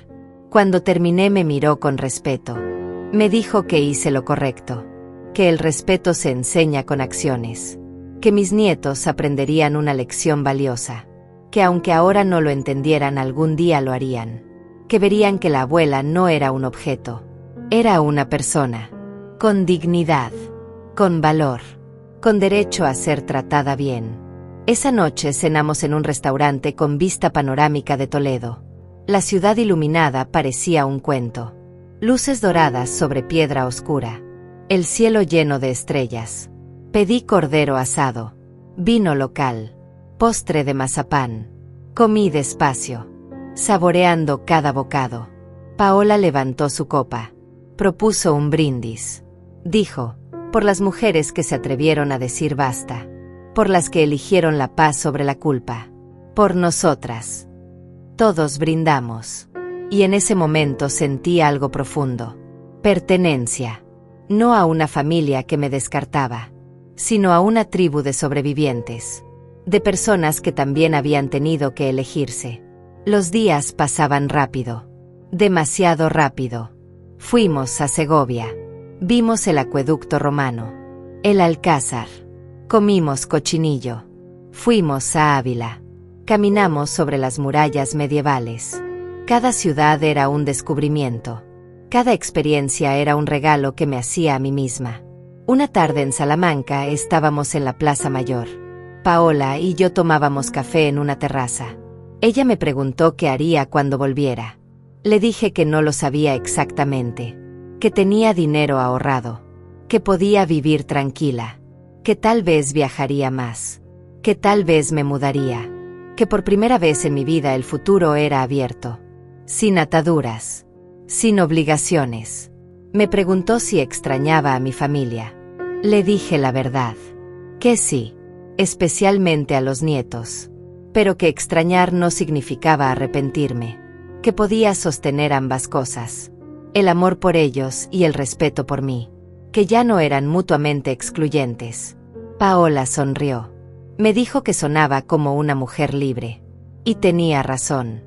Cuando terminé me miró con respeto. Me dijo que hice lo correcto. Que el respeto se enseña con acciones. Que mis nietos aprenderían una lección valiosa. Que aunque ahora no lo entendieran, algún día lo harían. Que verían que la abuela no era un objeto. Era una persona. Con dignidad. Con valor. Con derecho a ser tratada bien. Esa noche cenamos en un restaurante con vista panorámica de Toledo. La ciudad iluminada parecía un cuento. Luces doradas sobre piedra oscura. El cielo lleno de estrellas. Pedí cordero asado. Vino local. Postre de mazapán. Comí despacio. Saboreando cada bocado. Paola levantó su copa. Propuso un brindis. Dijo: por las mujeres que se atrevieron a decir basta. Por las que eligieron la paz sobre la culpa. Por nosotras. Todos brindamos. Y en ese momento sentí algo profundo. Pertenencia. No a una familia que me descartaba, sino a una tribu de sobrevivientes. De personas que también habían tenido que elegirse. Los días pasaban rápido. Demasiado rápido. Fuimos a Segovia. Vimos el acueducto romano. El Alcázar. Comimos cochinillo. Fuimos a Ávila. Caminamos sobre las murallas medievales. Cada ciudad era un descubrimiento. Cada experiencia era un regalo que me hacía a mí misma. Una tarde en Salamanca estábamos en la Plaza Mayor. Paola y yo tomábamos café en una terraza. Ella me preguntó qué haría cuando volviera. Le dije que no lo sabía exactamente. Que tenía dinero ahorrado. Que podía vivir tranquila. Que tal vez viajaría más. Que tal vez me mudaría. Que por primera vez en mi vida el futuro era abierto. Sin ataduras. Sin obligaciones. Me preguntó si extrañaba a mi familia. Le dije la verdad. Que sí. Especialmente a los nietos. Pero que extrañar no significaba arrepentirme. Que podía sostener ambas cosas. El amor por ellos y el respeto por mí. Que ya no eran mutuamente excluyentes. Paola sonrió. Me dijo que sonaba como una mujer libre. Y tenía razón.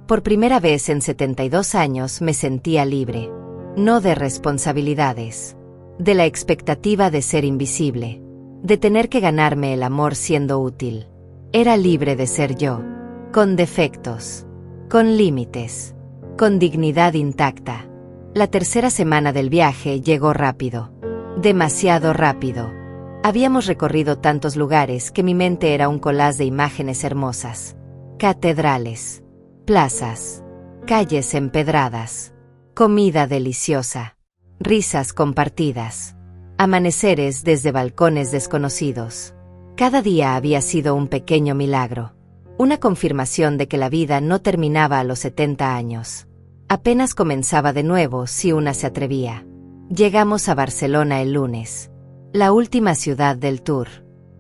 Por primera vez en 72 años me sentía libre. No de responsabilidades. De la expectativa de ser invisible. De tener que ganarme el amor siendo útil. Era libre de ser yo. Con defectos. Con límites. con dignidad intacta. La tercera semana del viaje llegó rápido. Demasiado rápido. Habíamos recorrido tantos lugares que mi mente era un collage de imágenes hermosas. Catedrales, plazas, calles empedradas, comida deliciosa, risas compartidas, amaneceres desde balcones desconocidos. Cada día había sido un pequeño milagro, una confirmación de que la vida no terminaba a los 70 años. Apenas comenzaba de nuevo si una se atrevía. Llegamos a Barcelona el lunes, la última ciudad del tour.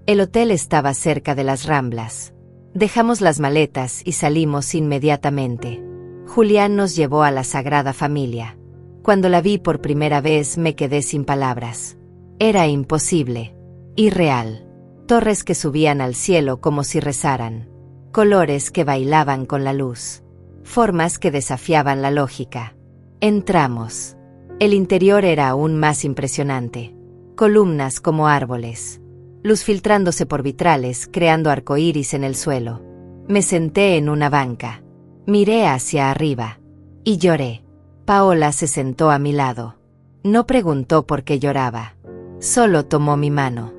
El hotel estaba cerca de las Ramblas. Dejamos las maletas y salimos inmediatamente. Julián nos llevó a la Sagrada Familia. Cuando la vi por primera vez me quedé sin palabras. Era imposible. Irreal. Torres que subían al cielo como si rezaran. Colores que bailaban con la luz. Formas que desafiaban la lógica. Entramos. El interior era aún más impresionante. Columnas como árboles. Luz filtrándose por vitrales, creando arcoíris en el suelo. Me senté en una banca. Miré hacia arriba. Y lloré. Paola se sentó a mi lado. No preguntó por qué lloraba. Solo tomó mi mano.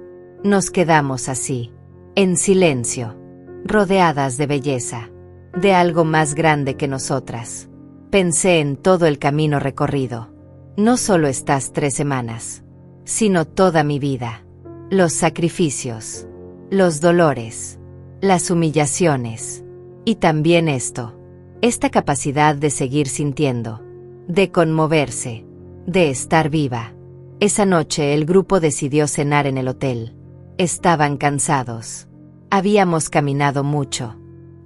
Nos quedamos así. En silencio. Rodeadas de belleza. De algo más grande que nosotras. Pensé en todo el camino recorrido. No solo estas 3 semanas, sino toda mi vida. Los sacrificios, los dolores, las humillaciones. Y también esto, esta capacidad de seguir sintiendo, de conmoverse, de estar viva. Esa noche el grupo decidió cenar en el hotel. Estaban cansados. Habíamos caminado mucho,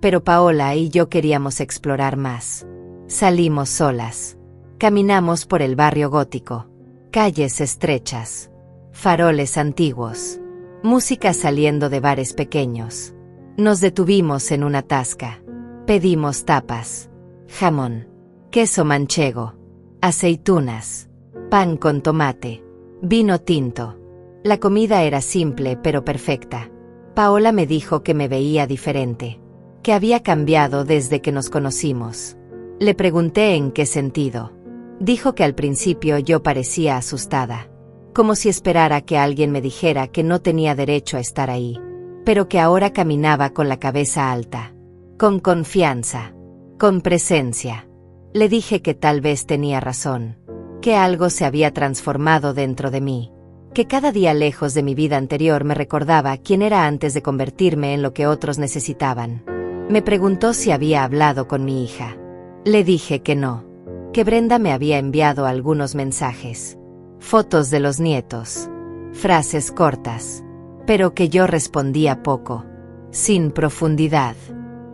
pero Paola y yo queríamos explorar más. Salimos solas. Caminamos por el barrio gótico. Calles estrechas. Faroles antiguos. Música saliendo de bares pequeños. Nos detuvimos en una tasca. Pedimos tapas. Jamón. Queso manchego. Aceitunas. Pan con tomate. Vino tinto. La comida era simple pero perfecta. Paola me dijo que me veía diferente. Que había cambiado desde que nos conocimos. Le pregunté en qué sentido. Dijo que al principio yo parecía asustada. Como si esperara que alguien me dijera que no tenía derecho a estar ahí. Pero que ahora caminaba con la cabeza alta. Con confianza. Con presencia. Le dije que tal vez tenía razón. Que algo se había transformado dentro de mí. Que cada día lejos de mi vida anterior me recordaba quién era antes de convertirme en lo que otros necesitaban. Me preguntó si había hablado con mi hija. Le dije que no. Que Brenda me había enviado algunos mensajes. Fotos de los nietos. Frases cortas. Pero que yo respondía poco. Sin profundidad.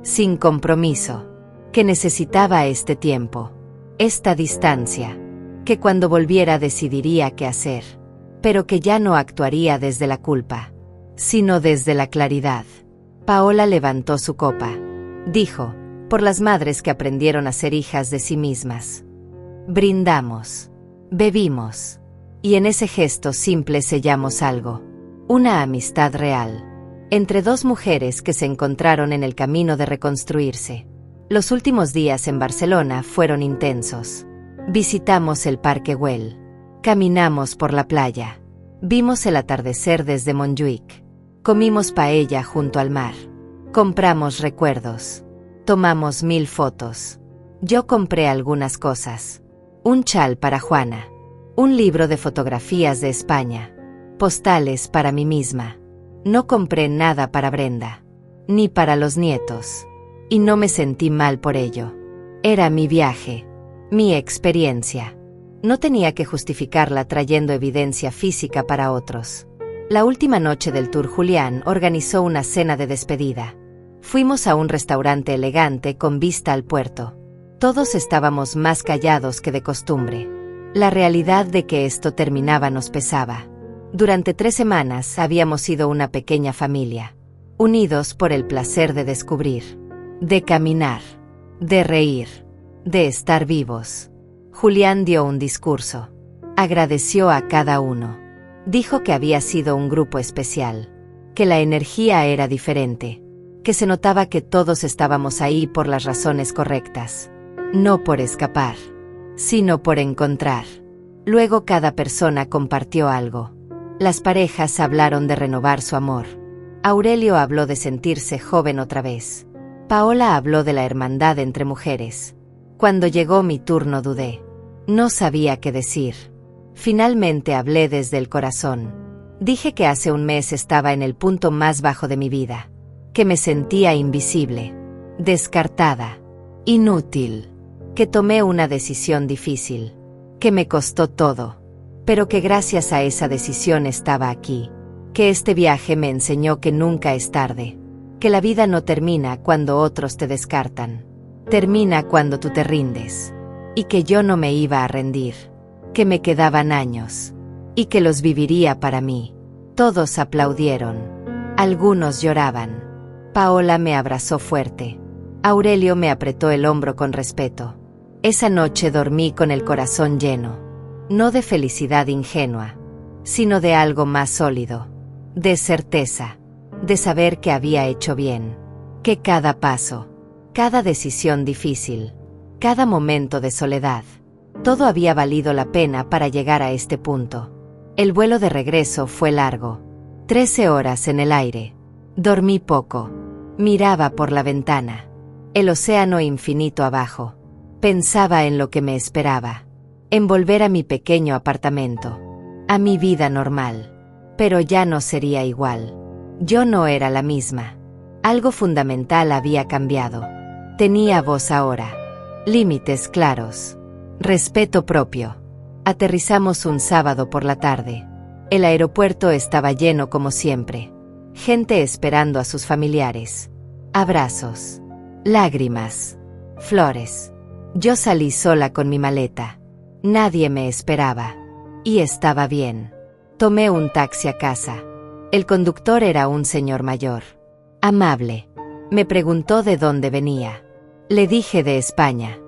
Sin compromiso. Que necesitaba este tiempo. Esta distancia. Que cuando volviera decidiría qué hacer. Pero que ya no actuaría desde la culpa. Sino desde la claridad. Paola levantó su copa. Dijo, por las madres que aprendieron a ser hijas de sí mismas. Brindamos. Bebimos. Y en ese gesto simple sellamos algo. Una amistad real. Entre 2 mujeres que se encontraron en el camino de reconstruirse. Los últimos días en Barcelona fueron intensos. Visitamos el Parque Güell. Caminamos por la playa. Vimos el atardecer desde Montjuïc. Comimos paella junto al mar. Compramos recuerdos. Tomamos 1000 fotos. Yo compré algunas cosas. Un chal para Juana. Un libro de fotografías de España. Postales para mí misma. No compré nada para Brenda. Ni para los nietos. Y no me sentí mal por ello. Era mi viaje. Mi experiencia. No tenía que justificarla trayendo evidencia física para otros. La última noche del tour Julián organizó una cena de despedida. Fuimos a un restaurante elegante con vista al puerto. Todos estábamos más callados que de costumbre. La realidad de que esto terminaba nos pesaba. Durante 3 semanas habíamos sido una pequeña familia. Unidos por el placer de descubrir. De caminar. De reír. De estar vivos. Julián dio un discurso. Agradeció a cada uno. Dijo que había sido un grupo especial. Que la energía era diferente. Que se notaba que todos estábamos ahí por las razones correctas. no por escapar, sino por encontrar. Luego cada persona compartió algo. Las parejas hablaron de renovar su amor. Aurelio habló de sentirse joven otra vez. Paola habló de la hermandad entre mujeres. Cuando llegó mi turno dudé. No sabía qué decir. Finalmente hablé desde el corazón. Dije que hace un mes estaba en el punto más bajo de mi vida. Que me sentía invisible, descartada, inútil. Que tomé una decisión difícil. Que me costó todo. Pero que gracias a esa decisión estaba aquí. Que este viaje me enseñó que nunca es tarde. Que la vida no termina cuando otros te descartan. Termina cuando tú te rindes. Y que yo no me iba a rendir. Que me quedaban años. Y que los viviría para mí. Todos aplaudieron. Algunos lloraban. Paola me abrazó fuerte. Aurelio me apretó el hombro con respeto. Esa noche dormí con el corazón lleno. No de felicidad ingenua, sino de algo más sólido. De certeza. De saber que había hecho bien. Que cada paso, cada decisión difícil, cada momento de soledad, todo había valido la pena para llegar a este punto. El vuelo de regreso fue largo. 13 horas en el aire. Dormí poco. Miraba por la ventana. El océano infinito abajo. Pensaba en lo que me esperaba. En volver a mi pequeño apartamento. A mi vida normal. Pero ya no sería igual. Yo no era la misma. Algo fundamental había cambiado. Tenía voz ahora. Límites claros. Respeto propio. Aterrizamos un sábado por la tarde. El aeropuerto estaba lleno como siempre. Gente esperando a sus familiares. Abrazos. Lágrimas. Flores. Yo salí sola con mi maleta. Nadie me esperaba. Y estaba bien. Tomé un taxi a casa. El conductor era un señor mayor. Amable. Me preguntó de dónde venía. Le dije de España.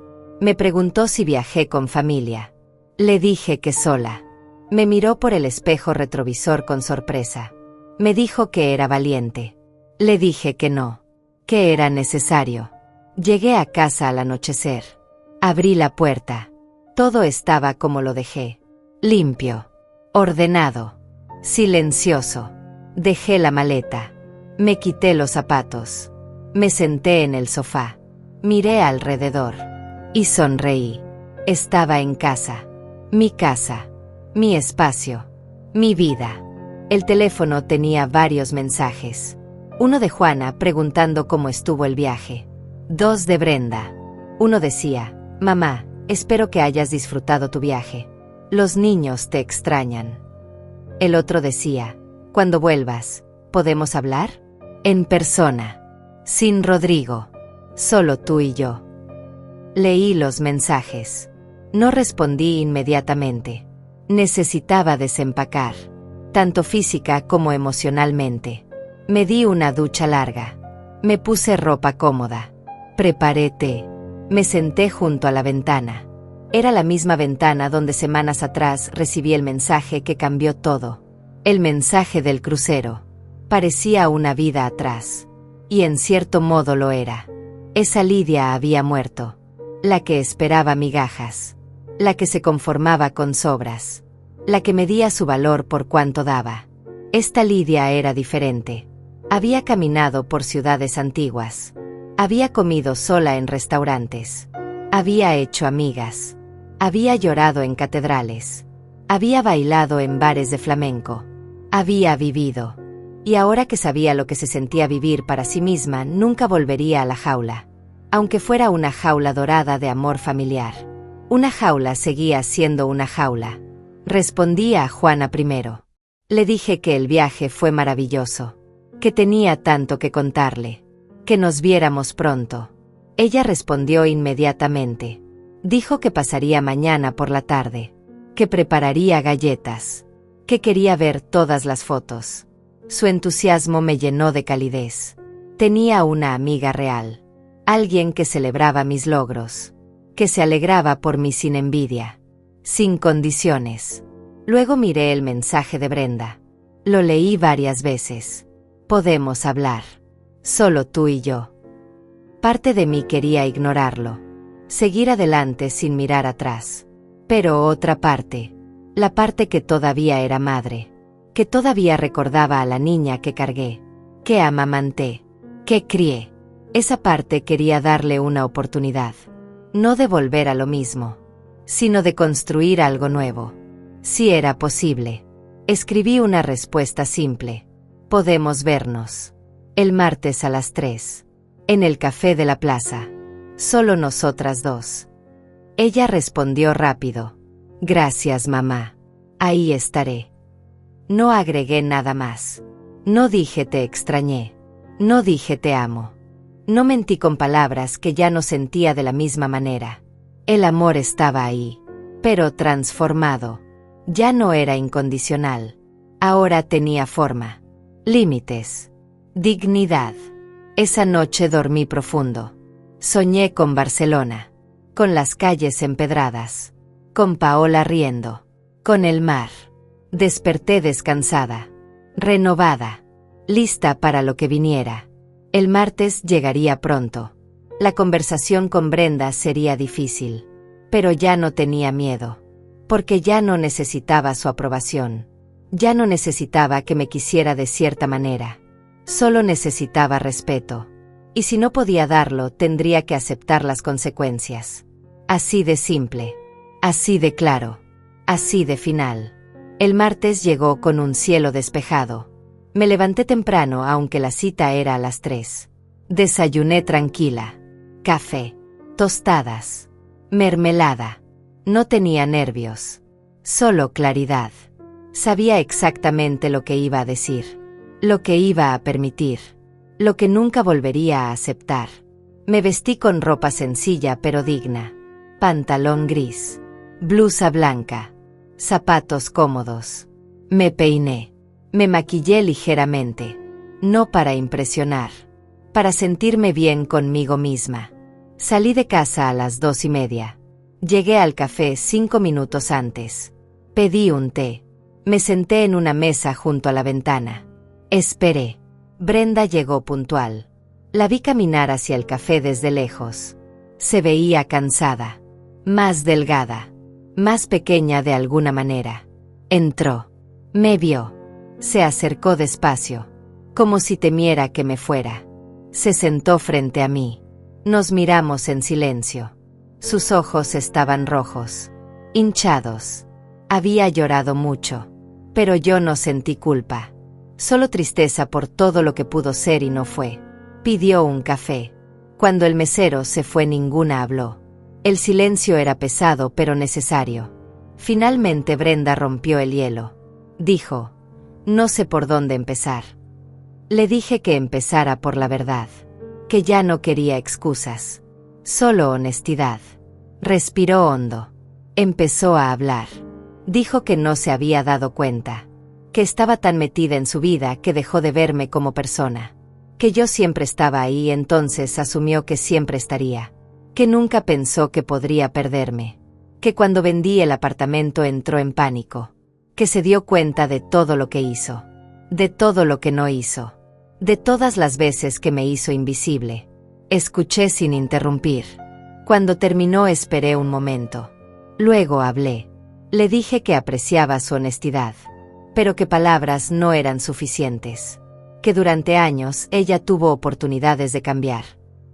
Me preguntó si viajé con familia. Le dije que sola. Me miró por el espejo retrovisor con sorpresa. Me dijo que era valiente. Le dije que no. Que era necesario. Llegué a casa al anochecer. Abrí la puerta. Todo estaba como lo dejé. Limpio. Ordenado. Silencioso. Dejé la maleta. Me quité los zapatos. Me senté en el sofá. Miré alrededor. Y sonreí. Estaba en casa. Mi casa. Mi espacio. Mi vida. El teléfono tenía varios mensajes. Uno de Juana preguntando cómo estuvo el viaje. 2 de Brenda. Uno decía: mamá, espero que hayas disfrutado tu viaje. Los niños te extrañan. El otro decía: cuando vuelvas, ¿podemos hablar? En persona. Sin Rodrigo. Solo tú y yo. Leí los mensajes. No respondí inmediatamente. Necesitaba desempacar, tanto física como emocionalmente. Me di una ducha larga. Me puse ropa cómoda. Preparé té. Me senté junto a la ventana. Era la misma ventana donde semanas atrás recibí el mensaje que cambió todo. El mensaje del crucero. Parecía una vida atrás. Y en cierto modo lo era. Esa Lidia había muerto. La que esperaba migajas. La que se conformaba con sobras. La que medía su valor por cuánto daba. Esta Lidia era diferente. Había caminado por ciudades antiguas. Había comido sola en restaurantes. Había hecho amigas. Había llorado en catedrales. Había bailado en bares de flamenco. Había vivido. Y ahora que sabía lo que se sentía vivir para sí misma, nunca volvería a la jaula. Aunque fuera una jaula dorada de amor familiar. Una jaula seguía siendo una jaula. Respondí a Juana primero. Le dije que el viaje fue maravilloso. Que tenía tanto que contarle. Que nos viéramos pronto. Ella respondió inmediatamente. Dijo que pasaría mañana por la tarde. Que prepararía galletas. Que quería ver todas las fotos. Su entusiasmo me llenó de calidez. Tenía una amiga real. Alguien que celebraba mis logros. Que se alegraba por mí sin envidia. Sin condiciones. Luego miré el mensaje de Brenda. Lo leí varias veces. Podemos hablar. Solo tú y yo. Parte de mí quería ignorarlo. seguir adelante sin mirar atrás. Pero otra parte, la parte que todavía era madre, que todavía recordaba a la niña que cargué, que amamanté, que crié. Esa parte quería darle una oportunidad, no de volver a lo mismo, sino de construir algo nuevo. Si era posible. Escribí una respuesta simple. Podemos vernos. El martes a las 3. En el café de la plaza. Solo nosotras dos. Ella respondió rápido. Gracias, mamá. Ahí estaré. No agregué nada más. No dije te extrañé. No dije te amo. No mentí con palabras que ya no sentía de la misma manera. El amor estaba ahí, pero transformado. Ya no era incondicional. Ahora tenía forma, límites, dignidad. Esa noche dormí profundo. Soñé con Barcelona, con las calles empedradas, con Paola riendo, con el mar. Desperté descansada, renovada, lista para lo que viniera. El martes llegaría pronto. La conversación con Brenda sería difícil, pero ya no tenía miedo, porque ya no necesitaba su aprobación. Ya no necesitaba que me quisiera de cierta manera. Solo necesitaba respeto. Y si no podía darlo, tendría que aceptar las consecuencias. Así de simple. Así de claro. Así de final. El martes llegó con un cielo despejado. Me levanté temprano, aunque la cita era a las 3. Desayuné tranquila. Café. Tostadas. Mermelada. No tenía nervios. Solo claridad. Sabía exactamente lo que iba a decir, lo que iba a permitir, lo que nunca volvería a aceptar. Me vestí con ropa sencilla pero digna. Pantalón gris, blusa blanca, zapatos cómodos. Me peiné, me maquillé ligeramente, no para impresionar, para sentirme bien conmigo misma. Salí de casa a las 2:30. Llegué al café 5 minutos antes. Pedí un té. Me senté en una mesa junto a la ventana. Esperé. Brenda llegó puntual. La vi caminar hacia el café desde lejos. Se veía cansada, más delgada, más pequeña de alguna manera. Entró. Me vio. Se acercó despacio, como si temiera que me fuera. Se sentó frente a mí. Nos miramos en silencio. Sus ojos estaban rojos, hinchados. Había llorado mucho. Pero yo no sentí culpa, solo tristeza por todo lo que pudo ser y no fue. Pidió un café. Cuando el mesero se fue, ninguna habló. El silencio era pesado pero necesario. Finalmente Brenda rompió el hielo. Dijo, no sé por dónde empezar. Le dije que empezara por la verdad, que ya no quería excusas, solo honestidad. Respiró hondo. Empezó a hablar. Dijo que no se había dado cuenta, que estaba tan metida en su vida que dejó de verme como persona, que yo siempre estaba ahí, entonces asumió que siempre estaría, que nunca pensó que podría perderme, que cuando vendí el apartamento entró en pánico, que se dio cuenta de todo lo que hizo, de todo lo que no hizo, de todas las veces que me hizo invisible. Escuché sin interrumpir. Cuando terminó esperé un momento. Luego hablé. Le dije que apreciaba su honestidad, pero que palabras no eran suficientes, que durante años ella tuvo oportunidades de cambiar,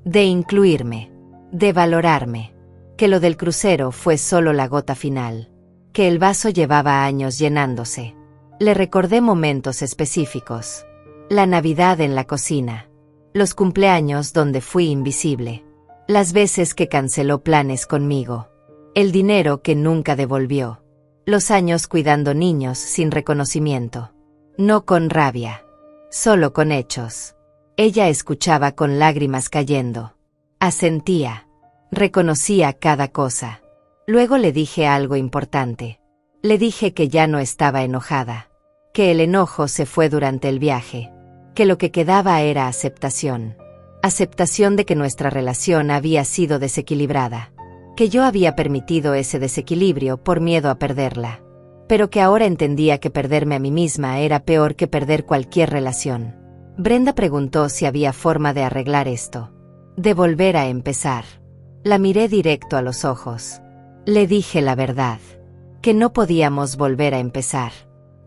de incluirme, de valorarme, que lo del crucero fue solo la gota final, que el vaso llevaba años llenándose. Le recordé momentos específicos, la Navidad en la cocina, los cumpleaños donde fui invisible, las veces que canceló planes conmigo, el dinero que nunca devolvió. Los años cuidando niños sin reconocimiento. No con rabia, solo con hechos. Ella escuchaba con lágrimas cayendo. Asentía. Reconocía cada cosa. Luego le dije algo importante. Le dije que ya no estaba enojada, que el enojo se fue durante el viaje, que lo que quedaba era aceptación. Aceptación de que nuestra relación había sido desequilibrada, que yo había permitido ese desequilibrio por miedo a perderla, pero que ahora entendía que perderme a mí misma era peor que perder cualquier relación. Brenda preguntó si había forma de arreglar esto, de volver a empezar. La miré directo a los ojos. Le dije la verdad, que no podíamos volver a empezar,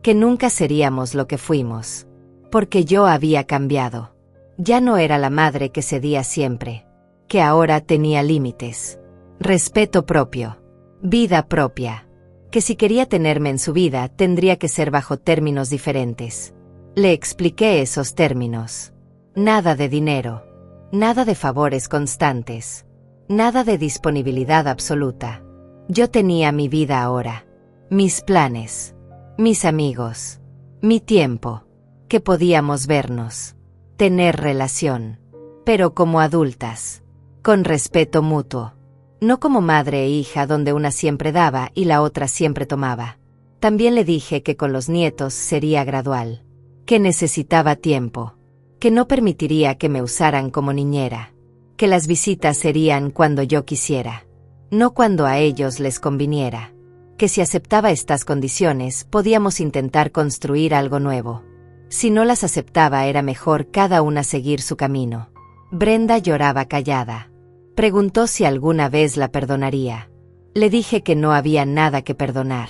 que nunca seríamos lo que fuimos, porque yo había cambiado. Ya no era la madre que cedía siempre, que ahora tenía límites, respeto propio, vida propia, que si quería tenerme en su vida tendría que ser bajo términos diferentes. Le expliqué esos términos. Nada de dinero, nada de favores constantes, nada de disponibilidad absoluta. Yo tenía mi vida ahora, mis planes, mis amigos, mi tiempo, que podíamos vernos, tener relación, pero como adultas, con respeto mutuo, no como madre e hija donde una siempre daba y la otra siempre tomaba. También le dije que con los nietos sería gradual, que necesitaba tiempo, que no permitiría que me usaran como niñera, que las visitas serían cuando yo quisiera, no cuando a ellos les conviniera, que si aceptaba estas condiciones podíamos intentar construir algo nuevo. Si no las aceptaba era mejor cada una seguir su camino. Brenda lloraba callada. Preguntó si alguna vez la perdonaría. Le dije que no había nada que perdonar,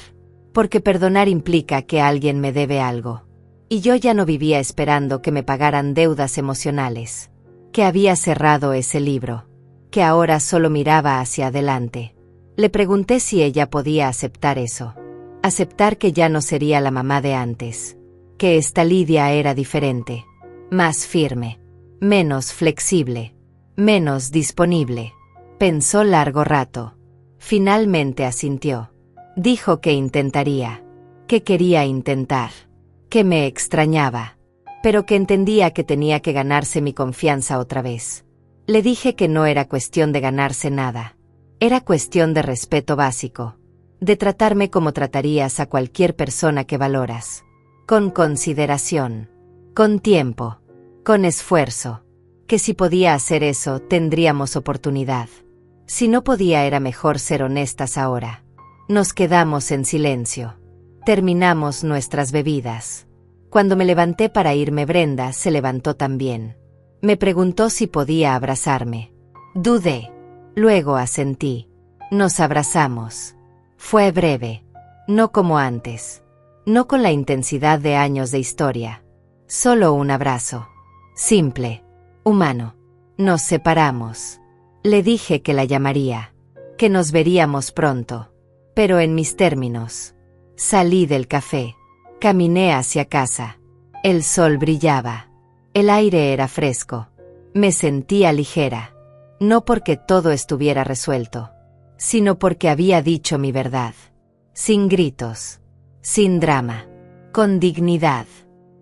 porque perdonar implica que alguien me debe algo. Y yo ya no vivía esperando que me pagaran deudas emocionales, que había cerrado ese libro, que ahora solo miraba hacia adelante. Le pregunté si ella podía aceptar eso, aceptar que ya no sería la mamá de antes, que esta Lidia era diferente, más firme, menos flexible, menos disponible. Pensó largo rato. Finalmente asintió. Dijo que intentaría, que quería intentar, que me extrañaba, pero que entendía que tenía que ganarse mi confianza otra vez. Le dije que no era cuestión de ganarse nada. Era cuestión de respeto básico, de tratarme como tratarías a cualquier persona que valoras, con consideración, con tiempo, con esfuerzo, que si podía hacer eso tendríamos oportunidad. Si no podía era mejor ser honestas ahora. Nos quedamos en silencio. Terminamos nuestras bebidas. Cuando me levanté para irme, Brenda se levantó también. Me preguntó si podía abrazarme. Dudé. Luego asentí. Nos abrazamos. Fue breve. No como antes. No con la intensidad de años de historia. Solo un abrazo. Simple. Humano. Nos separamos. Le dije que la llamaría. Que nos veríamos pronto. Pero en mis términos. Salí del café. Caminé hacia casa. El sol brillaba. El aire era fresco. Me sentía ligera. No porque todo estuviera resuelto, sino porque había dicho mi verdad. Sin gritos. Sin drama. Con dignidad.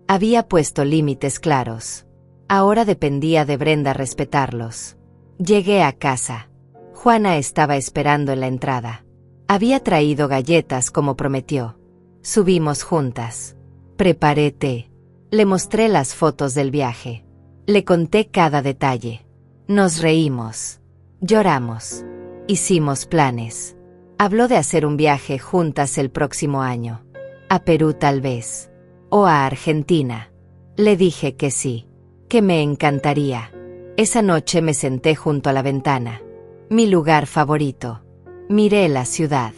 Había puesto límites claros. Ahora dependía de Brenda respetarlos. Llegué a casa. Juana estaba esperando en la entrada. Había traído galletas como prometió. Subimos juntas. Preparé té. Le mostré las fotos del viaje. Le conté cada detalle. Nos reímos. Lloramos. Hicimos planes. Habló de hacer un viaje juntas el próximo año. A Perú tal vez. O a Argentina. Le dije que sí. Que me encantaría. Esa noche me senté junto a la ventana. Mi lugar favorito. Miré la ciudad.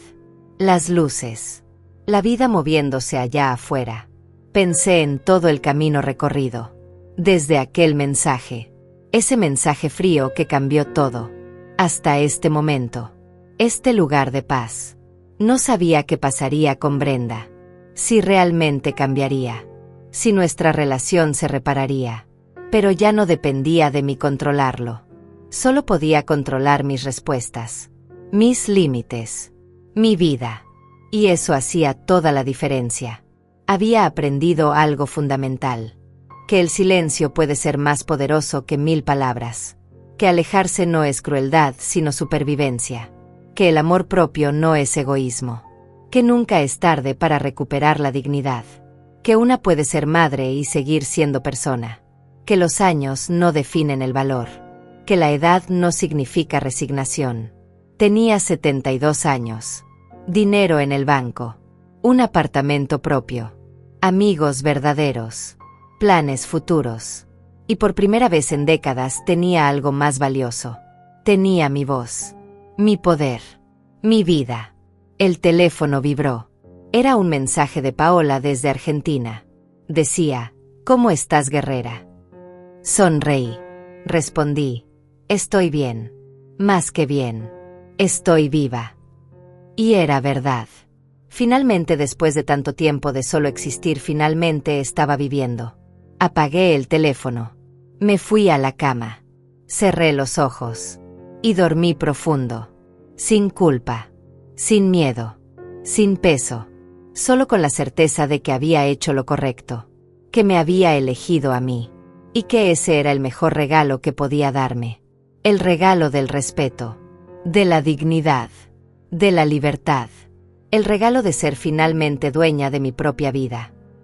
Las luces. La vida moviéndose allá afuera. Pensé en todo el camino recorrido. Desde aquel mensaje. Ese mensaje frío que cambió todo. Hasta este momento. Este lugar de paz. No sabía qué pasaría con Brenda. Si realmente cambiaría. Si nuestra relación se repararía. Pero ya no dependía de mí controlarlo. Solo podía controlar mis respuestas. Mis límites. Mi vida. Y eso hacía toda la diferencia. Había aprendido algo fundamental. Que el silencio puede ser más poderoso que 1000 palabras. Que alejarse no es crueldad, sino supervivencia. Que el amor propio no es egoísmo. Que nunca es tarde para recuperar la dignidad. Que una puede ser madre y seguir siendo persona. Que los años no definen el valor. Que la edad no significa resignación. Tenía 72 años. Dinero en el banco. Un apartamento propio. Amigos verdaderos. Planes futuros. Y por primera vez en décadas tenía algo más valioso. Tenía mi voz, mi poder, mi vida. El teléfono vibró. Era un mensaje de Paola desde Argentina. Decía, ¿cómo estás, guerrera? Sonreí. Respondí, estoy bien. Más que bien. Estoy viva. Y era verdad. Finalmente, después de tanto tiempo de solo existir, finalmente estaba viviendo. Apagué el teléfono. Me fui a la cama. Cerré los ojos. Y dormí profundo. Sin culpa. Sin miedo. Sin peso. Solo con la certeza de que había hecho lo correcto. Que me había elegido a mí. Y que ese era el mejor regalo que podía darme. El regalo del respeto. De la dignidad. De la libertad. El regalo de ser finalmente dueña de mi propia vida.